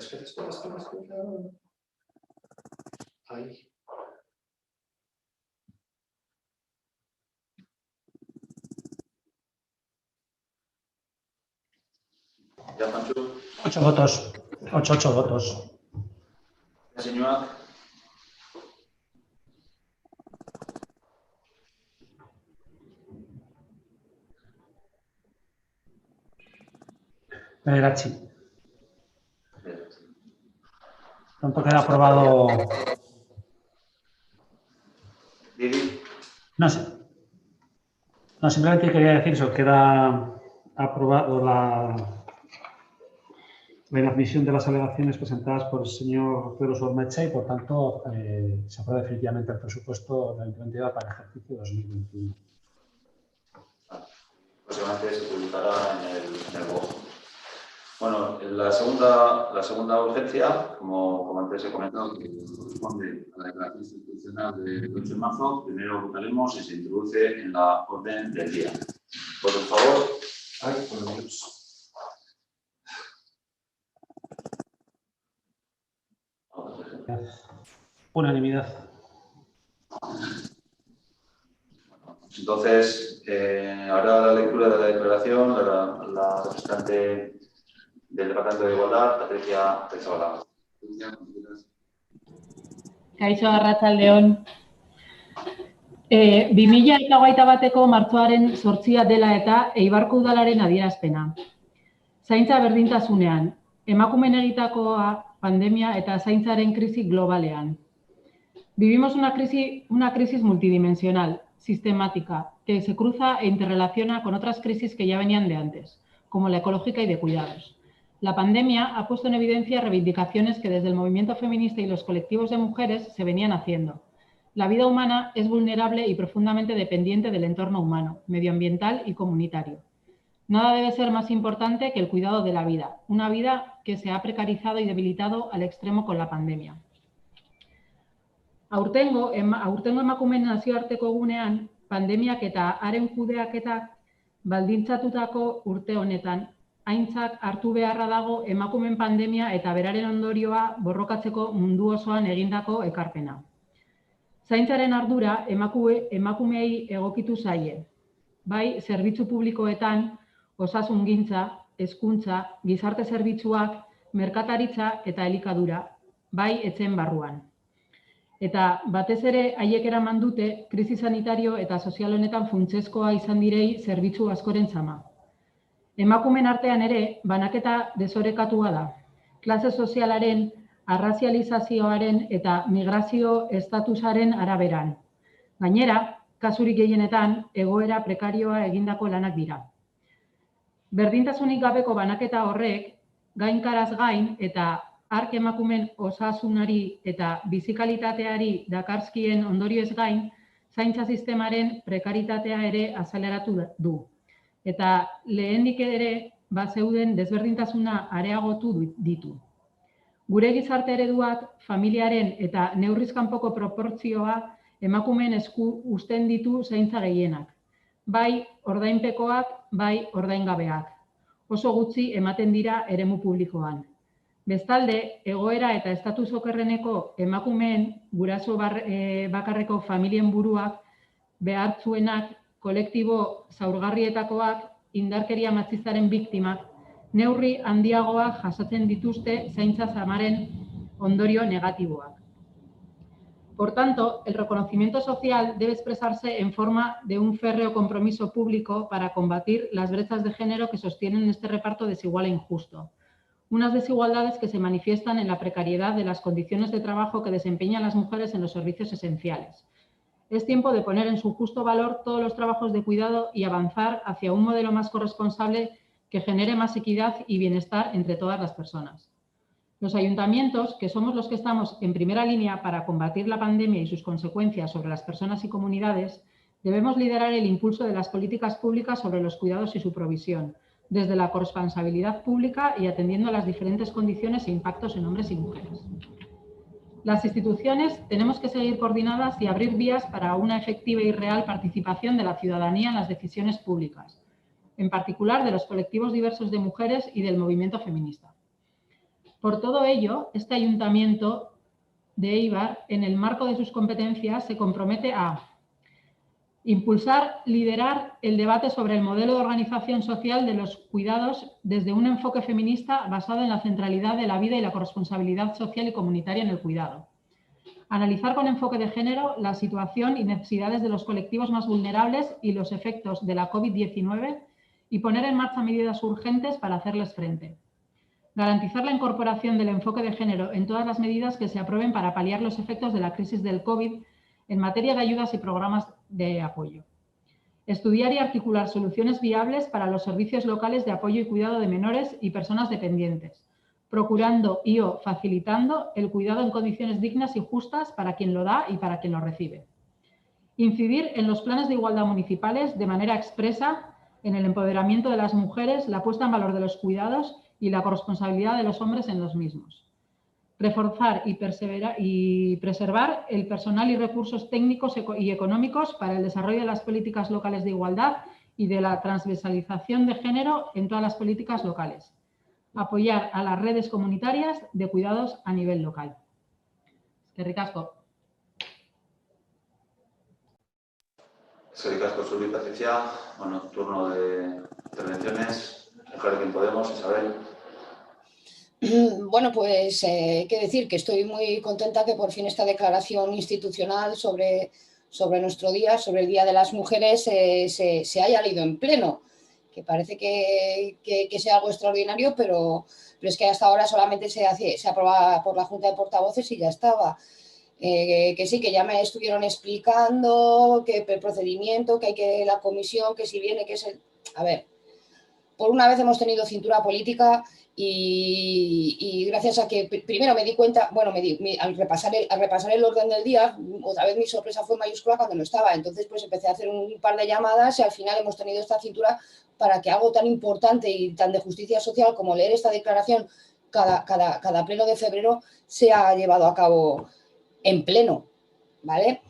Ahí. Ya, Pancho. 8 votos. 8 votos. Señora. Bederatzi. Pronto queda aprobado. No, simplemente quería decir eso, queda aprobado la inadmisión de las alegaciones presentadas por el señor Pedro Sormecha y, por tanto, se aprueba definitivamente el presupuesto de la entidad para el ejercicio 2021. Próximamente se publicará en el BOE. Bueno, la segunda urgencia, como antes he comentado, que corresponde a la declaración institucional del 8 de marzo, primero votaremos si se introduce en la orden del día. Por favor. Unanimidad. Entonces, ahora la lectura de la declaración, la representante del Departamento de Igualdad, Patricia Pezola. Kaixo, arratsaldeon. 2021ko martxoaren 8 dela eta Eibarko udalaren adierazpena. Zaintza berdintasunean, emakumeen egitakoa pandemia eta zaintzaren krisi globalean. Vivimos una crisis multidimensional, sistemática, que se cruza e interrelaciona con otras crisis que ya venían de antes, como la ecológica y de cuidados. La pandemia ha puesto en evidencia reivindicaciones que desde el movimiento feminista y los colectivos de mujeres se venían haciendo. La vida humana es vulnerable y profundamente dependiente del entorno humano, medioambiental y comunitario. Nada debe ser más importante que el cuidado de la vida, una vida que se ha precarizado y debilitado al extremo con la pandemia. Aurtengo emakumeen nazioarteko gunean, pandemiak eta haren kudeaketak baldintzatutako urte honetan, aintzat hartu beharra dago emakumeen pandemia eta beraren ondorioa borrokatzeko mundu osoan egindako ekarpena. Zaintzaren ardura emakumeei egokitu zaie, bai zerbitzu publikoetan, osasungintza, hezkuntza, gizarte zerbitzuak, merkataritza eta elikadura, bai etxeen barruan. Eta batez ere haiek eraman dute krisi sanitario eta sozial honetan funtsezkoa izan direi zerbitzu askoren zama. Emakumeen artean ere banaketa desorekatua da. Klase sozialaren, arrazializazioaren eta migrazio estatusaren araberan. Gainera, kasurik gehienetan egoera prekarioa egindako lanak dira. Berdintasunik gabeko banaketa horrek gainkaraz gain eta hark emakumeen osasunari eta bizikalitateari dakarzkien ondorioez gain, zaintza sistemaren prekaritatea ere azaleratu du. Eta lehendik ere bazeuden desberdintasuna areagotu ditu. Gure gizarte ereduak familiaren eta neurriz kanpoko proportzioa emakumeen esku uzten ditu zaintza gehienak. Bai ordainpekoak, bai ordaingabeak. Oso gutxi ematen dira eremu publikoan. Bestalde, egoera eta estatus okerreneko emakumeen guraso bakarreko familien buruak, behartzuenak, kolektibo zaurgarrietakoak, indarkeria matxistaren biktimak, neurri handiagoak jasaten dituzte zaintza zamaren ondorio negatiboak. Por tanto, el reconocimiento social debe expresarse en forma de un férreo compromiso público para combatir las brechas de género que sostienen este reparto desigual e injusto. Unas desigualdades que se manifiestan en la precariedad de las condiciones de trabajo que desempeñan las mujeres en los servicios esenciales. Es tiempo de poner en su justo valor todos los trabajos de cuidado y avanzar hacia un modelo más corresponsable que genere más equidad y bienestar entre todas las personas. Los ayuntamientos, que somos los que estamos en primera línea para combatir la pandemia y sus consecuencias sobre las personas y comunidades, debemos liderar el impulso de las políticas públicas sobre los cuidados y su provisión, desde la corresponsabilidad pública y atendiendo a las diferentes condiciones e impactos en hombres y mujeres. Las instituciones tenemos que seguir coordinadas y abrir vías para una efectiva y real participación de la ciudadanía en las decisiones públicas, en particular de los colectivos diversos de mujeres y del movimiento feminista. Por todo ello, este ayuntamiento de Eibar, en el marco de sus competencias, se compromete a impulsar, liderar el debate sobre el modelo de organización social de los cuidados desde un enfoque feminista basado en la centralidad de la vida y la corresponsabilidad social y comunitaria en el cuidado. Analizar con enfoque de género la situación y necesidades de los colectivos más vulnerables y los efectos de la COVID-19 y poner en marcha medidas urgentes para hacerles frente. Garantizar la incorporación del enfoque de género en todas las medidas que se aprueben para paliar los efectos de la crisis del COVID en materia de ayudas y programas de apoyo. Estudiar y articular soluciones viables para los servicios locales de apoyo y cuidado de menores y personas dependientes, procurando y o facilitando el cuidado en condiciones dignas y justas para quien lo da y para quien lo recibe. Incidir en los planes de igualdad municipales de manera expresa en el empoderamiento de las mujeres, la puesta en valor de los cuidados y la corresponsabilidad de los hombres en los mismos. Reforzar y preservar el personal y recursos técnicos y económicos para el desarrollo de las políticas locales de igualdad y de la transversalización de género en todas las políticas locales. Apoyar a las redes comunitarias de cuidados a nivel local. Eskerrik asko. Eskerrik asko zuri, Patricia. Bueno, turno de intervenciones. Elkarrekin Podemos, Isabel. Bueno, pues qué decir, que estoy muy contenta que por fin esta declaración institucional sobre nuestro día, sobre el Día de las Mujeres, se haya leído en pleno, que parece que sea algo extraordinario, pero es que hasta ahora solamente se aprobaba por la Junta de Portavoces y ya estaba. Que sí, que ya me estuvieron explicando que el procedimiento, que hay que la comisión, que si viene, que es el... A ver, por una vez hemos tenido cintura política y gracias a que primero me di cuenta, bueno, al repasar el orden del día, otra vez mi sorpresa fue mayúscula cuando no estaba. Entonces, pues empecé a hacer un par de llamadas y al final hemos tenido esta cintura para que algo tan importante y tan de justicia social como leer esta declaración cada pleno de febrero sea llevado a cabo en pleno, ¿vale?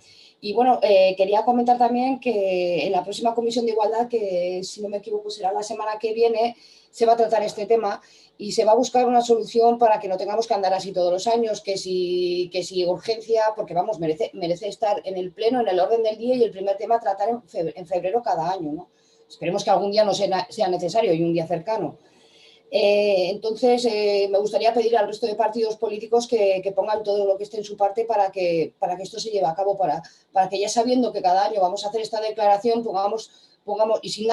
Y bueno, quería comentar también que en la próxima Comisión de Igualdad, que si no me equivoco será la semana que viene, se va a tratar este tema y se va a buscar una solución para que no tengamos que andar así todos los años, que si urgencia, porque vamos, merece estar en el pleno, en el orden del día y el primer tema a tratar en febrero cada año, ¿no? Esperemos que algún día no sea necesario y un día cercano. Entonces, me gustaría pedir al resto de partidos políticos que pongan todo lo que esté en su parte para que esto se lleve a cabo, para que ya sabiendo que cada año vamos a hacer esta declaración, pongamos y sin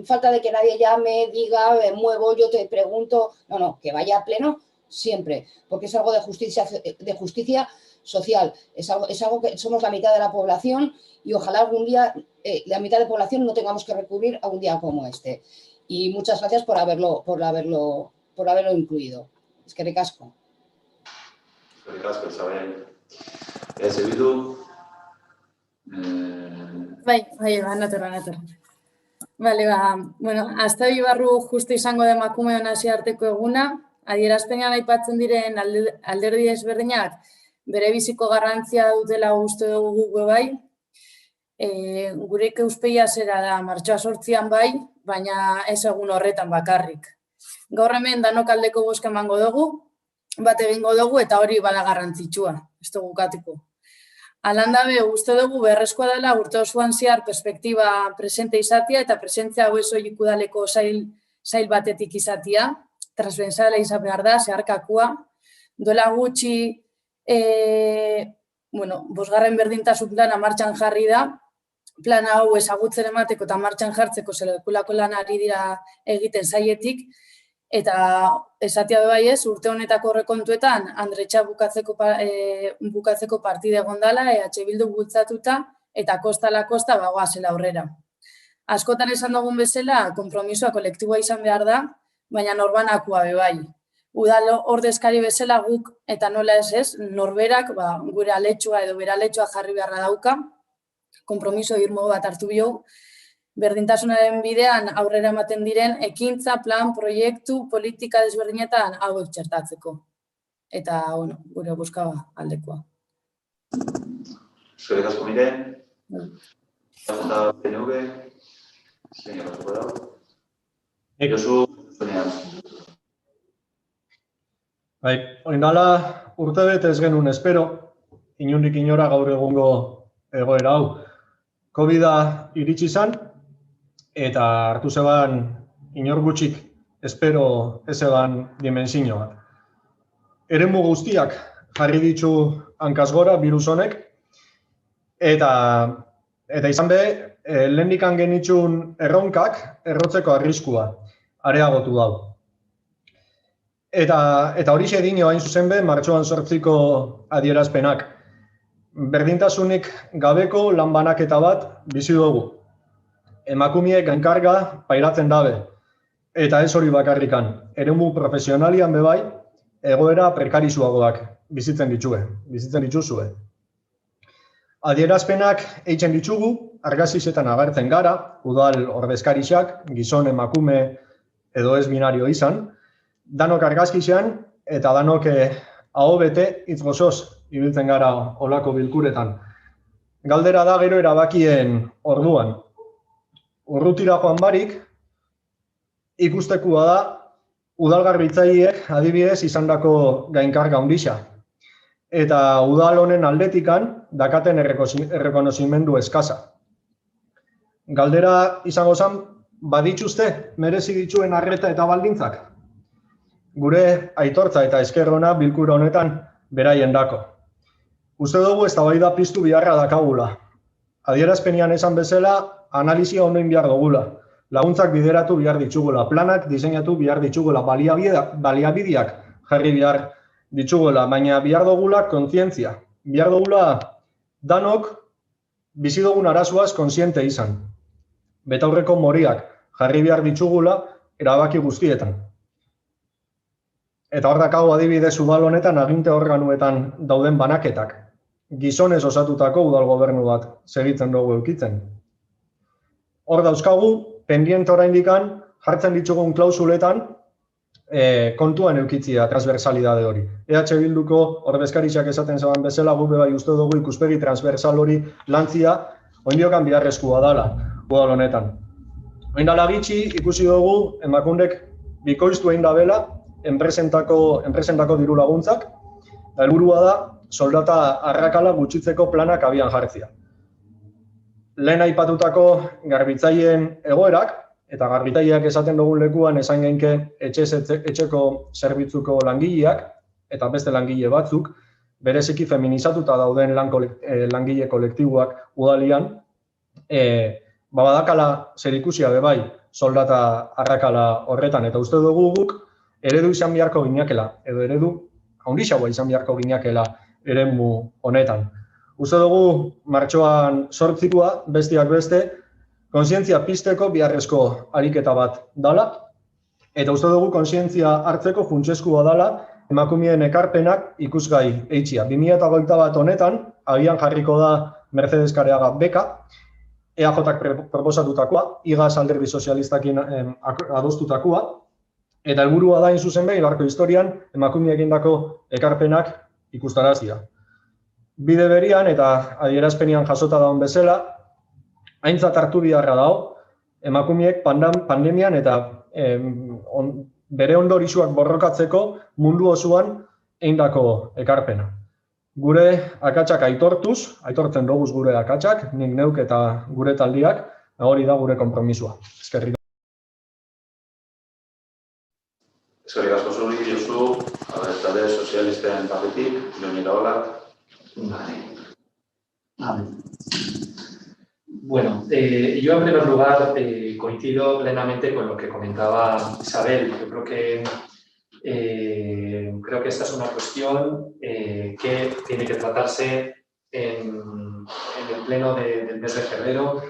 falta de que nadie llame, diga, me muevo, yo te pregunto, no, que vaya a pleno siempre, porque es algo de justicia social, es algo que somos la mitad de la población y ojalá algún día la mitad de la población no tengamos que recurrir a un día como este. Y muchas gracias por haberlo incluido. Eskerrik asko. Eskerrik asko, Isabel. Bildu. Bai, nator. Bale, bueno, Astabi barru justu izango da emakumeon nazioarteko eguna, adierazpenean aipatzen diren alderdi ezberdinak bere biziko garrantzia dutela uste dugu bai. Gurek euspeia zera da martxoa 8an bai, baina ez egun horretan bakarrik. Gaur hemen danok aldeko bozka emango dugu, bat egingo dugu eta hori bada garrantzitsua, ez dugu katiko. Alandabe, uste dugu beharrezkoa dela urte osoan zehar perspektiba presente izatea eta presentzia hau soilik udaleko sail batetik izatea, transversala izan behar da, zeharkakua. Duela gutxi, 5. berdintasun plana martxan jarri da, plana hau ezagutzen emateko eta martxan jartzeko selekulako lan ari dira egiten saietik, eta esatea bai ez, urte honetako horrekontuetan Andretxa bukatzeko partide gondala, EH Bildu bultzatuta, eta kostala kosta bagoazela aurrera. Askotan esan dugun bezala, konpromisoa kolektiboa izan behar da, baina norbanakua bai. Udal ordezkari bezala guk, eta nola ez, norberak gure aletxoa edo bere aletxoa jarri beharra dauka, konpromiso irmo bat hartu bio, berdintasunaren bidean aurrera ematen diren ekintza, plan, proiektu, politika desberdinetan hauek txertatzeko. Eta, gure bozka aldekoa. Eskerrik asko Miren. Eta PNV. Señor Azuera. Josu, zuenean. Bai, oindala urte bete ez genuen espero, inundik inora gaur egungo egoera hau. COVID-a iritsi izan, eta hartu zeban inor gutxik espero ez eban dimensio bat. Eremu guztiak jarri ditu hankaz gora birus honek, eta izan be, lehendikan genitxun erronkak errotzeko arriskua areagotu dau. Eta hori xedinio hain zuzen be, martxoan 8ko adierazpenak. Berdintasunik gabeko lan banaketa bat bizi dugu. Emakumeek gainkarga pairatzen dabe. Eta ez hori bakarrikan. Eremu profesionalian bebai, egoera prekarizuagoak bizitzen dituzue. Adierazpenak eitzen ditugu, argazizetan agertzen gara, udal ordezkarixak, gizon emakume edo ez binario izan, danok argazkizean eta danok aho bete hitz gozoz ibiltzen gara olako bilkuretan. Galdera da gero erabakien orduan. Urrutira joan barik, ikustekua da udalgarbitzaileek adibidez izandako gainkarga handia. Eta udal honen aldetikan dakaten errekonozimendu eskasa. Galdera izango zen, badituzte merezi dituen arreta eta baldintzak? Gure aitortza eta esker ona bilkura honetan beraien dako. Uste dugu eztabaida piztu biharra dakagula. Adierazpenean esan bezala, analizia ondo egin behar dugula. Laguntzak bideratu behar ditugula, planak diseinatu behar ditugula, baliabideak jarri behar ditugula, baina behar dugula kontzientzia. Behar dugula danok bizi dugun arazoaz kontziente izan. Betaurreko moriak jarri behar ditugula erabaki guztietan. Eta hor dakago adibidez udal honetan aginte organuetan dauden banaketak. Gizonez osatutako udal gobernu bat segitzen dugu eukitzen. Hor dauzkagu, pendiente oraindikan jartzen ditugun klausuletan kontuan eukitzia transversalidade hori. EH Bilduko ordezkaritzak esaten zaban bezala gube bai uste dugu ikuspegi transversal hori lantzia oindiokan biharrezkoa dela udal honetan. Oindala gitxi ikusi dugu emakundek bikoiztu egin dabela enpresentako diru laguntzak, eta helburua da soldata arrakala gutxitzeko planak abian jartzea. Lehen aipatutako garbitzaileen egoerak, eta garbitzaileak esaten dugun lekuan esan genke etxeko zerbitzuko langileak, eta beste langile batzuk, bereziki feminizatuta dauden langile kolektiboak udalian, badakala zerikusia bebai soldata arrakala horretan, eta uste dugu guk eredu izan beharko ginakela, edo eredu haundixagoa izan beharko ginakela eremu honetan. Uste dugu martxoan 8 bestiak beste, kontzientzia pizteko biharrezko ariketa bat dala, eta uste dugu kontzientzia hartzeko funtsezkoa dala emakumeen ekarpenak ikusgai eitxia. 2021 honetan, abian jarriko da Mercedes Kareaga beka, EAJak proposatutakoa, igaz alderdi sozialistakin adostutakoa, eta helburua da zuzen behin barko historian emakume egindako ekarpenak ikustarazia. Bide berian eta adierazpenian jasota daun bezala, aintzat hartu biharra dago, emakumeek pandemian eta bere ondorisuak borrokatzeko mundu osoan egindako ekarpena. Gure akatsak aitortzen doguz gure akatsak, nik neuk eta gure taldiak, hori da gure konpromisua. Eskerrik asko. Eskerrik asko zuri, Josu, talde sozialisten partetik, Joni Iraolak. Bueno, yo en primer lugar coincido plenamente con lo que comentaba Isabel. Yo creo que esta es una cuestión que tiene que tratarse en el pleno del mes de febrero,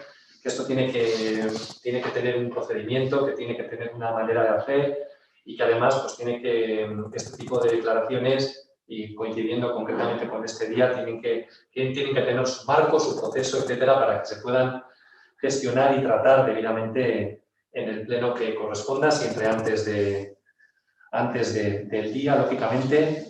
que esto tiene que tener un procedimiento, que tiene que tener una manera de hacer y que además pues, este tipo de declaraciones, y coincidiendo concretamente con este día, tienen que tener su marco, su proceso, etcétera, para que se puedan gestionar y tratar debidamente en el pleno que corresponda, siempre antes del día, lógicamente.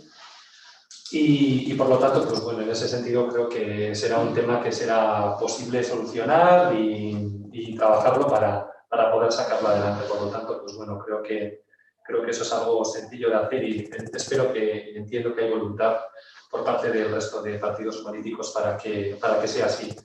Y por lo tanto, pues bueno, en ese sentido creo que será un tema que será posible solucionar y trabajarlo para poder sacarlo adelante. Por lo tanto, pues bueno, creo que eso es algo sencillo de hacer y entiendo que hay voluntad por parte del resto de partidos políticos para que sea así.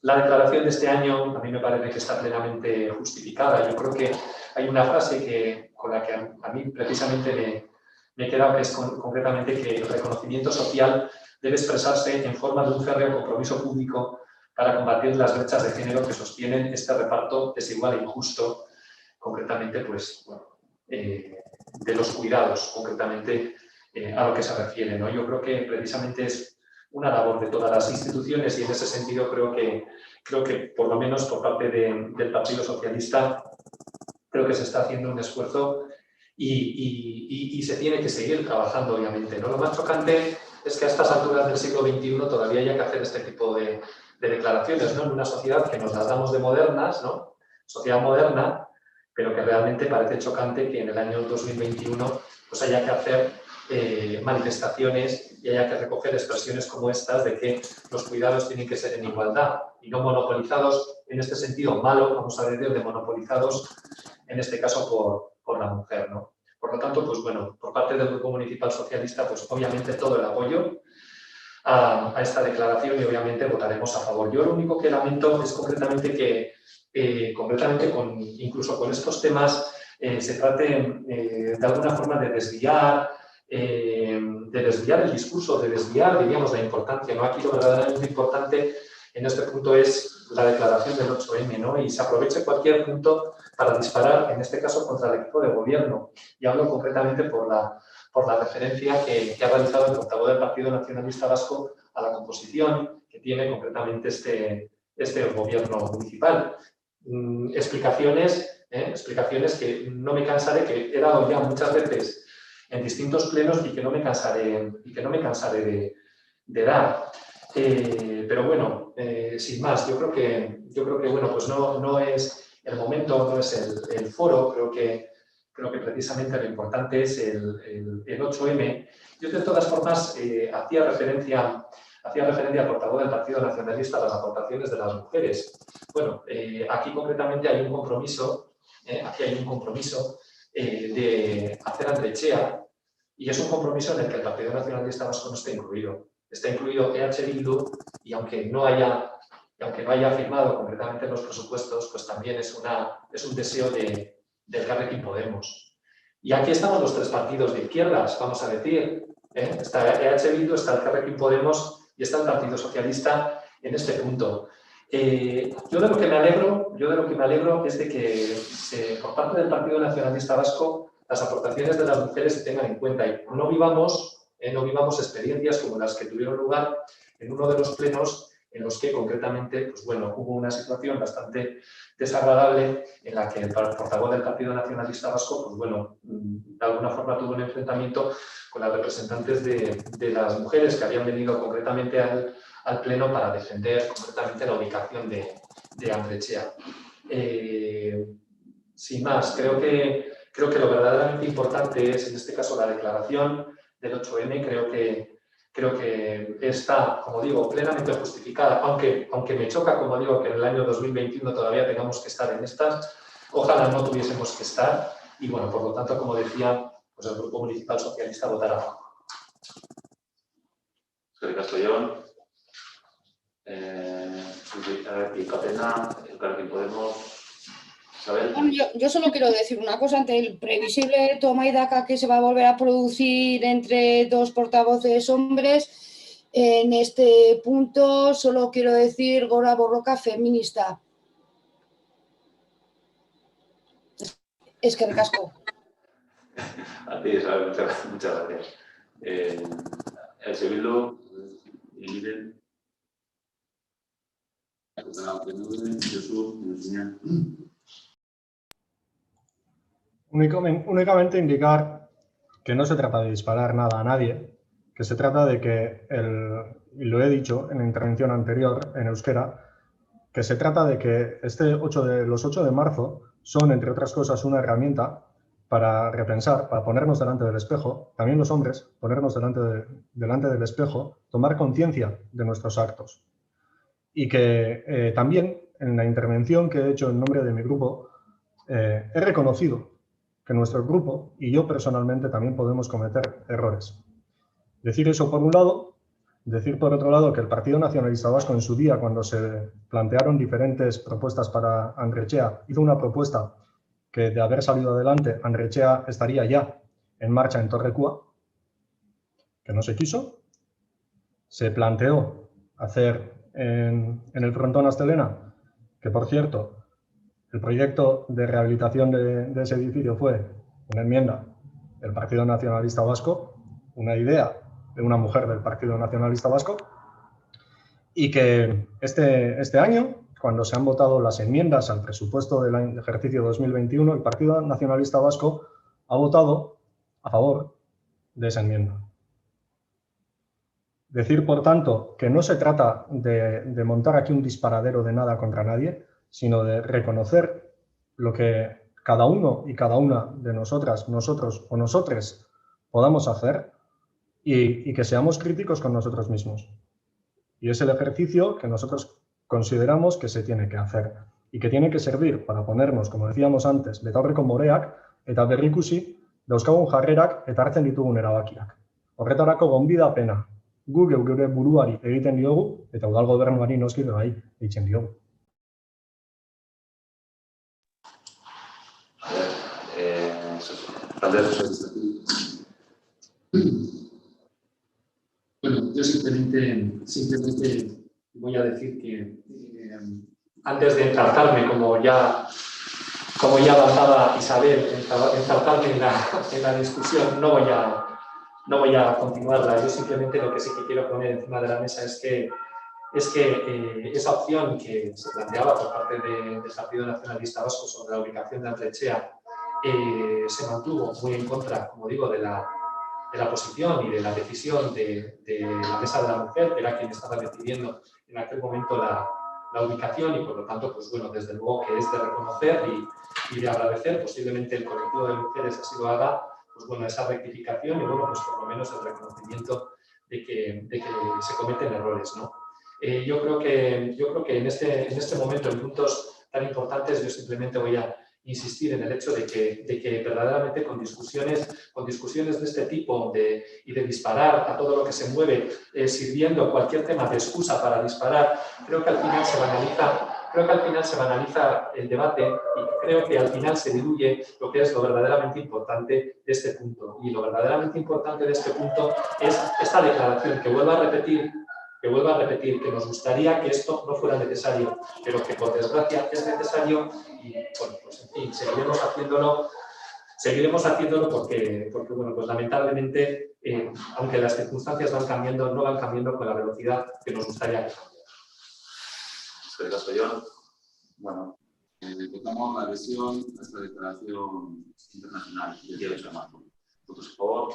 La declaración de este año a mí me parece que está plenamente justificada. Yo creo que hay una frase con la que a mí precisamente me he quedado, que es concretamente que el reconocimiento social debe expresarse en forma de un férreo compromiso público para combatir las brechas de género que sostienen este reparto desigual e injusto, concretamente pues, bueno, de los cuidados, concretamente a lo que se refiere, ¿no? Yo creo que precisamente es una labor de todas las instituciones y en ese sentido creo que por lo menos por parte del Partido Socialista creo que se está haciendo un esfuerzo y se tiene que seguir trabajando, obviamente, ¿no? Lo más chocante es que a estas alturas del siglo XXI todavía haya que hacer este tipo de declaraciones, ¿no? En una sociedad que nos las damos de modernas, ¿no? Sociedad moderna, pero que realmente parece chocante que en el año 2021 pues haya que hacer manifestaciones y haya que recoger expresiones como estas de que los cuidados tienen que ser en igualdad y no monopolizados, en este sentido malo, vamos a decir, de monopolizados, en este caso por la mujer, ¿no? Por lo tanto, pues bueno, por parte del Grupo Municipal Socialista, pues obviamente todo el apoyo a esta declaración y obviamente votaremos a favor. Yo lo único que lamento es concretamente que incluso con estos temas se trate de alguna forma de desviar el discurso, de desviar, diríamos, la importancia, ¿no? Aquí lo verdaderamente importante en este punto es la declaración del 8M, ¿no? Y se aproveche cualquier punto para disparar, en este caso, contra el equipo de gobierno. Y hablo concretamente por la referencia que ha realizado el portavoz del Partido Nacionalista Vasco a la composición que tiene concretamente este gobierno municipal. explicaciones que no me cansaré, que he dado ya muchas veces en distintos plenos y que no me cansaré de dar. Pero bueno, sin más, yo creo que bueno, pues no es el momento, no es el foro. Creo que precisamente lo importante es el 8M. Yo de todas formas hacía referencia al portavoz del Partido Nacionalista a las aportaciones de las mujeres. Bueno, aquí concretamente hay un compromiso, de hacer Andrechea, y es un compromiso en el que el Partido Nacionalista Vasco no está incluido. Está incluido EH Bildu, y aunque no haya firmado concretamente los presupuestos, pues también es un deseo del Elkarrekin Podemos. Y aquí estamos los tres partidos de izquierdas, vamos a decir. Está EH Bildu, está el Elkarrekin Podemos y está el Partido Socialista en este punto. Yo de lo que me alegro es de que por parte del Partido Nacionalista Vasco las aportaciones de las mujeres se tengan en cuenta y no vivamos experiencias como las que tuvieron lugar en uno de los plenos en los que concretamente, pues bueno, hubo una situación bastante desagradable en la que el portavoz del Partido Nacionalista Vasco, pues bueno, de alguna forma tuvo un enfrentamiento con las representantes de las mujeres que habían venido concretamente al pleno para defender concretamente la ubicación de Andrechea. Sin más, creo que lo verdaderamente importante es, en este caso, la declaración del 8M. Creo que está, como digo, plenamente justificada, aunque me choca, como digo, que en el año 2021 todavía tengamos que estar en estas. Ojalá no tuviésemos que estar y, bueno, por lo tanto, como decía, pues el Grupo Municipal Socialista votará a favor. Eskerrik asko, Jon. Catena, Elkarrekin Podemos. Isabel. Yo solo quiero decir una cosa ante el previsible toma y daca que se va a volver a producir entre dos portavoces hombres. En este punto solo quiero decir Gora Borroka feminista. Eskerrik asko. A ti, Isabel, muchas gracias. El Bildu, Irene. Únicamente indicar que no se trata de disparar nada a nadie, que se trata de que, y lo he dicho en la intervención anterior en euskera, que se trata de que los 8 de marzo son, entre otras cosas, una herramienta para repensar, para ponernos delante del espejo, también los hombres, ponernos delante del espejo, tomar conciencia de nuestros actos. Y que también en la intervención que he hecho en nombre de mi grupo he reconocido que nuestro grupo y yo personalmente también podemos cometer errores. Decir eso por un lado, decir por otro lado que el Partido Nacionalista Vasco en su día, cuando se plantearon diferentes propuestas para Andrechea, hizo una propuesta que de haber salido adelante Andrechea estaría ya en marcha en Torrecua, que no se quiso. Se planteó hacer en el frontón Astelena, que por cierto, el proyecto de rehabilitación de ese edificio fue una enmienda del Partido Nacionalista Vasco, una idea de una mujer del Partido Nacionalista Vasco, y que este año, cuando se han votado las enmiendas al presupuesto del ejercicio 2021, el Partido Nacionalista Vasco ha votado a favor de esa enmienda. Decir, por tanto, que no se trata de montar aquí un disparadero de nada contra nadie, sino de reconocer lo que cada uno y cada una de nosotras, nosotros o nosotres podamos hacer y que seamos críticos con nosotros mismos. Y es el ejercicio que nosotros consideramos que se tiene que hacer y que tiene que servir para ponernos, como decíamos antes, betaurreko moreak eta berrikusi dauzkagun jarrerak eta hartzen ditugun erabakiak. Horretarako gonbidapena gu geure buruari egiten diogu eta udal gobernuari noski bai egiten diogu. Bueno, yo simplemente voy a decir que antes de enzarcarme, como ya avanzaba Isabel, enzarcarme en la discusión, no voy a continuarla. Yo simplemente lo que sí que quiero poner encima de la mesa es que es que esa opción que se planteaba por parte del Partido Nacionalista Vasco sobre la ubicación de Antletxea se mantuvo muy en contra, como digo, de la posición y de la decisión de la Mesa de la Mujer, que era quien estaba decidiendo en aquel momento la ubicación, y por lo tanto, pues bueno, desde luego que es de reconocer y de agradecer. Posiblemente el colectivo de mujeres así lo haga, pues bueno, esa rectificación y bueno, pues por lo menos el reconocimiento de que se cometen errores, ¿no? Yo creo que en este momento, en puntos tan importantes, yo simplemente voy a insistir en el hecho de que verdaderamente con discusiones de este tipo y de disparar a todo lo que se mueve, sirviendo cualquier tema de excusa para disparar, creo que al final se banaliza el debate y creo que al final se diluye lo que es lo verdaderamente importante de este punto. Y lo verdaderamente importante de este punto es esta declaración, que vuelvo a repetir, que nos gustaría que esto no fuera necesario, pero que por desgracia es necesario y, bueno, pues en fin, seguiremos haciéndolo porque bueno, pues lamentablemente, aunque las circunstancias van cambiando, no van cambiando con la velocidad que nos gustaría que cambiara. Bueno, votamos la adhesión a esta declaración internacional del Día de San Marcos. ¿Votos a favor?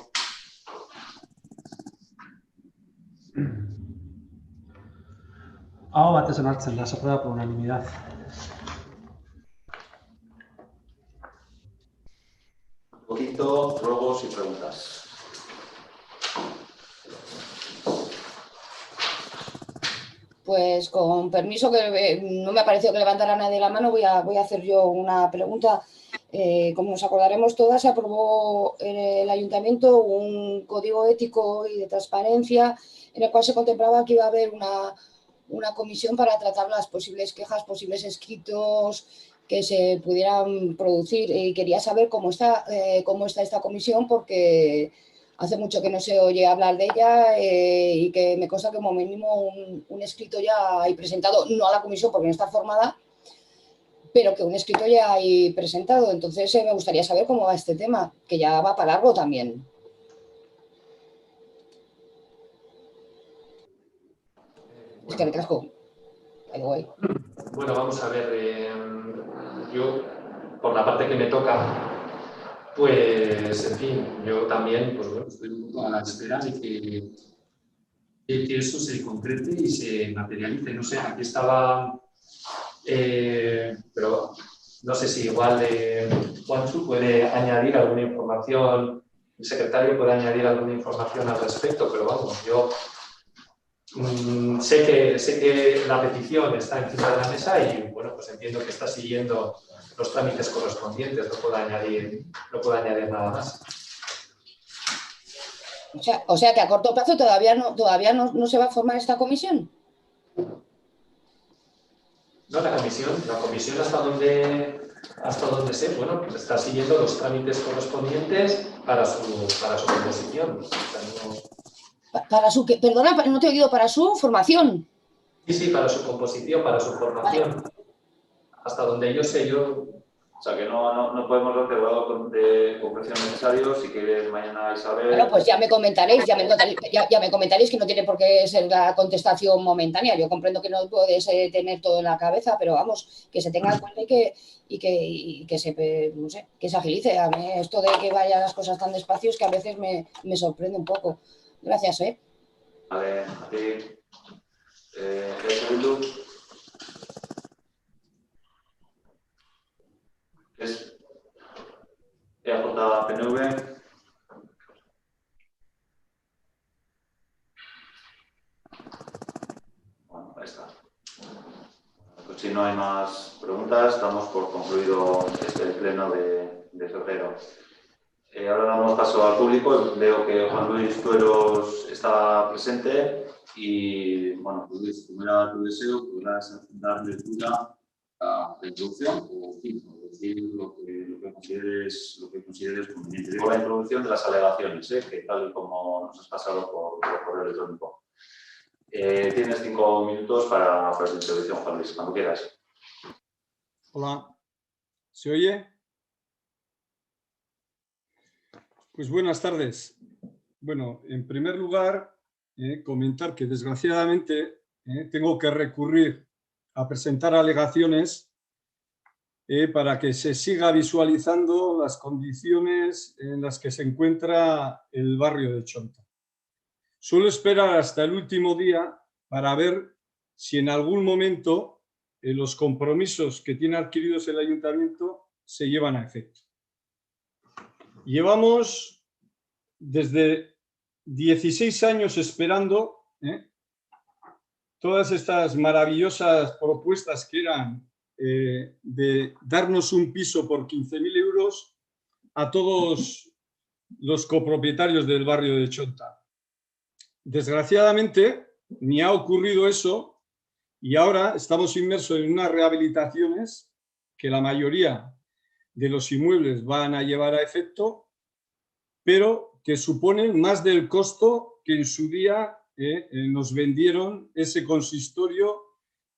Aho batez onartzen da, se aprueba por unanimidad. Un poquito, ruegos y preguntas. Pues con permiso, que no me ha parecido que levantara nadie la mano, voy a hacer yo una pregunta. Como nos acordaremos todas, se aprobó en el Ayuntamiento un código ético y de transparencia en el cual se contemplaba que iba a haber una comisión para tratar las posibles quejas, posibles escritos que se pudieran producir. Y quería saber cómo está esta comisión, porque hace mucho que no se oye hablar de ella y que me consta que como mínimo un escrito ya hay presentado, no a la comisión porque no está formada, pero que un escrito ya hay presentado. Entonces me gustaría saber cómo va este tema, que ya va para largo también. Es que me casco. Bueno, vamos a ver, yo, por la parte que me toca, pues, en fin, yo también, pues bueno, estoy un poco a la espera de que eso se concrete y se materialice. No sé, aquí estaba, pero no sé si igual Juanchu puede añadir alguna información, el secretario puede añadir alguna información al respecto, pero vamos, yo sé que la petición está encima de la mesa y bueno, pues entiendo que está siguiendo los trámites correspondientes, no puedo añadir nada más. O sea que a corto plazo todavía no se va a formar esta comisión. No, la comisión hasta donde sé, bueno, pues está siguiendo los trámites correspondientes para su composición. O sea, Perdona, no te he oído, para su formación. Sí, para su composición, para su formación. Vale. Hasta donde yo sé, O sea, que no podemos dar grado de concreción necesario. Si quieres mañana, Isabel... Bueno, pues ya me comentaréis que no tiene por qué ser la contestación momentánea. Yo comprendo que no puedes tener todo en la cabeza, pero vamos, que se tenga en cuenta y que se agilice. A mí esto de que vayan las cosas tan despacio es que a veces me sorprende un poco. Gracias, Vale, a ti. Es EAJ-PNV. Bueno, ahí está. Pues si no hay más preguntas, damos por concluido este pleno de febrero. Ahora damos paso al público. Veo que Juan Luis Tueros está presente y, bueno, pues Luis, como era tu deseo, podrás dar lectura a la introducción o, en fin, decir lo que consideres conveniente. Digo la introducción de las alegaciones, que tal y como nos has pasado por correo electrónico. Tienes 5 minutos para tu introducción, Juan Luis, cuando quieras. Hola, ¿se oye? Pues buenas tardes. Bueno, en primer lugar, comentar que desgraciadamente tengo que recurrir a presentar alegaciones para que se siga visualizando las condiciones en las que se encuentra el barrio de Chonta. Suelo esperar hasta el último día para ver si en algún momento los compromisos que tiene adquiridos el ayuntamiento se llevan a efecto. Llevamos desde 16 años esperando todas estas maravillosas propuestas que eran de darnos un piso por 15.000 euros a todos los copropietarios del barrio de Chonta. Desgraciadamente, ni ha ocurrido eso y ahora estamos inmersos en unas rehabilitaciones que la mayoría de los inmuebles van a llevar a efecto, pero que suponen más del costo que en su día nos vendieron ese consistorio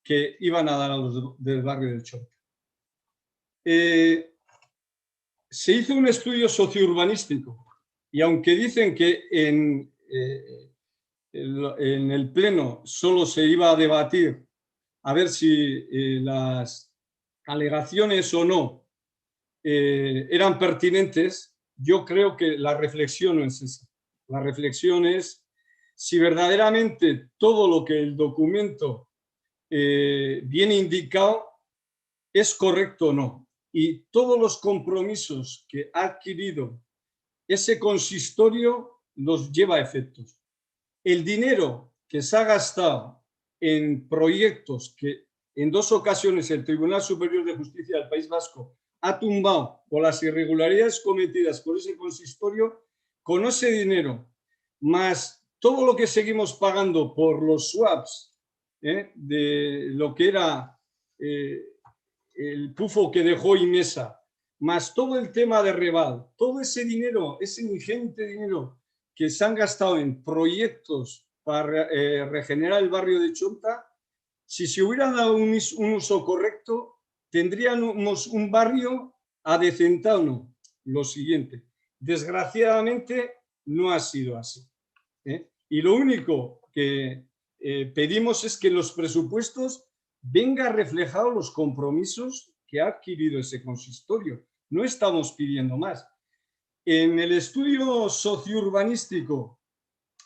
que iban a dar a los del barrio de Chonta. Se hizo un estudio sociourbanístico y aunque dicen que en el Pleno solo se iba a debatir a ver si las alegaciones o no eran pertinentes, yo creo que la reflexión no es esa. La reflexión es si verdaderamente todo lo que el documento viene indicado es correcto o no. Y todos los compromisos que ha adquirido ese consistorio los lleva a efectos. El dinero que se ha gastado en proyectos que en 2 ocasiones el Tribunal Superior de Justicia del País Vasco ha tumbado por las irregularidades cometidas por ese consistorio, con ese dinero, más todo lo que seguimos pagando por los swaps de lo que era el pufo que dejó Imesa, más todo el tema de Reval, todo ese dinero, ese ingente dinero que se han gastado en proyectos para regenerar el barrio de Chonta, si se hubiera dado un uso correcto, tendríamos un barrio adecentado. No. Lo siguiente, desgraciadamente no ha sido así. Y lo único que pedimos es que en los presupuestos venga reflejados los compromisos que ha adquirido ese consistorio. No estamos pidiendo más. En el estudio sociourbanístico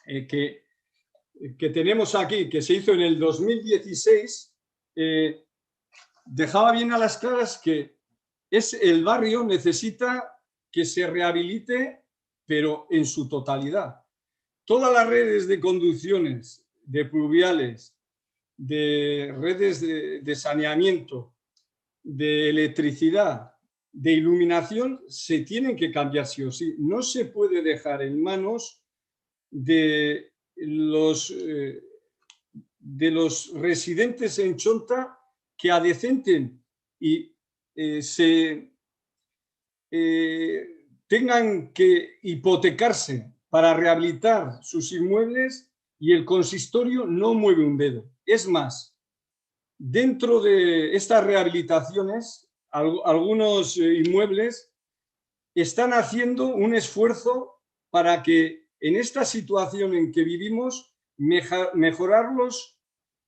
que tenemos aquí, que se hizo en el 2016, dejaba bien a las claras que el barrio necesita que se rehabilite, pero en su totalidad. Todas las redes de conducciones, de pluviales, de redes de saneamiento, de electricidad, de iluminación, se tienen que cambiar sí o sí. No se puede dejar en manos de los residentes en Chonta que adecenten y tengan que hipotecarse para rehabilitar sus inmuebles y el consistorio no mueve un dedo. Es más, dentro de estas rehabilitaciones, algunos inmuebles están haciendo un esfuerzo para que en esta situación en que vivimos, mejorarlos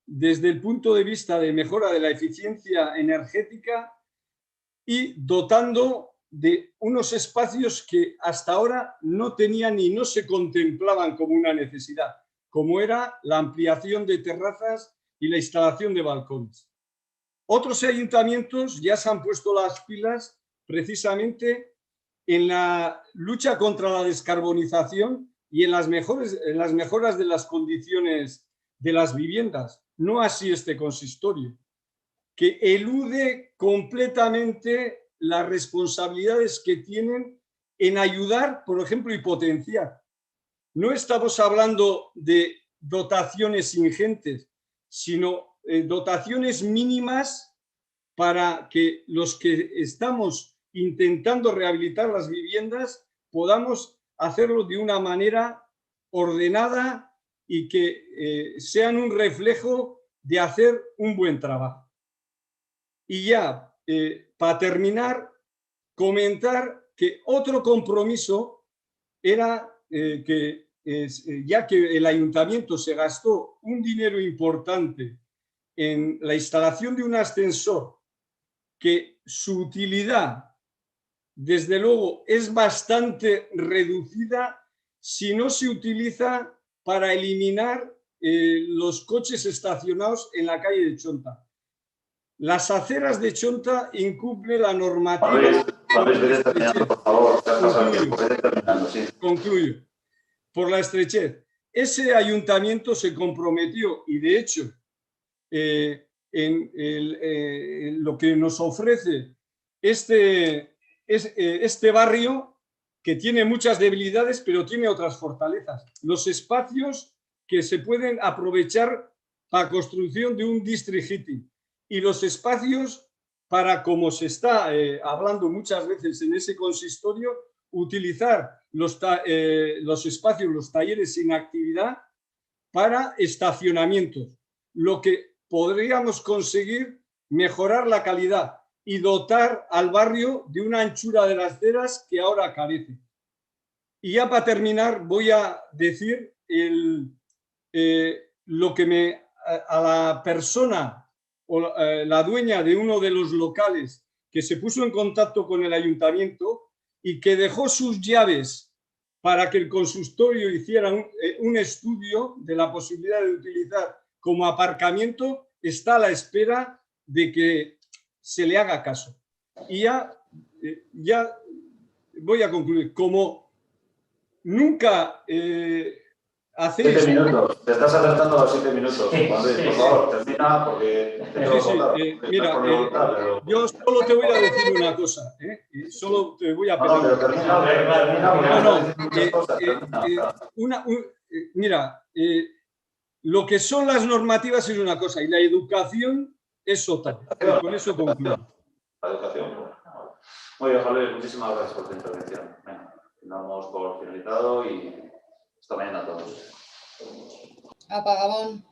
desde el punto de vista de mejora de la eficiencia energética y dotando de unos espacios que hasta ahora no tenían y no se contemplaban como una necesidad, como era la ampliación de terrazas y la instalación de balcones. Otros ayuntamientos ya se han puesto las pilas precisamente en la lucha contra la descarbonización y en las mejoras de las condiciones de las viviendas. No así este consistorio, que elude completamente las responsabilidades que tienen en ayudar, por ejemplo, y potenciar. No estamos hablando de dotaciones ingentes, sino dotaciones mínimas para que los que estamos intentando rehabilitar las viviendas podamos hacerlo de una manera ordenada y que sean un reflejo de hacer un buen trabajo. Y ya, para terminar, comentar que otro compromiso era que ya que el ayuntamiento se gastó un dinero importante en la instalación de un ascensor, que su utilidad, desde luego, es bastante reducida si no se utiliza para eliminar los coches estacionados en la calle de Chonta. Las aceras de Chonta incumplen la normativa. Por favor, Concluyo. Por la estrechez. Ese ayuntamiento se comprometió y, de hecho, en lo que nos ofrece este barrio, que tiene muchas debilidades, pero tiene otras fortalezas. Los espacios que se pueden aprovechar para construcción de un district heating y los espacios para, como se está hablando muchas veces en ese consistorio, utilizar los espacios, los talleres sin actividad para estacionamientos, lo que podríamos conseguir mejorar la calidad y dotar al barrio de una anchura de las aceras que ahora carece. Y ya para terminar voy a decir lo que a la persona o la dueña de uno de los locales que se puso en contacto con el ayuntamiento y que dejó sus llaves para que el consistorio hiciera un estudio de la posibilidad de utilizar como aparcamiento, está a la espera de que se le haga caso. Y ya voy a concluir. Como nunca hacéis... 7 minutos. Te estás adelantando a los 7 minutos. Por favor, termina porque... Mira, yo solo te voy a decir una cosa. Solo te voy a pedir... Mira, lo que son las normativas es una cosa y la educación es otra. Y con eso concluyo. La educación. Muy bien, Javier, muchísimas gracias por tu intervención. Venga, damos por finalizado y hasta mañana a todos. Apagabón.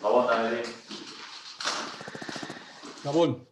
Gabón, Daniel. Gabón.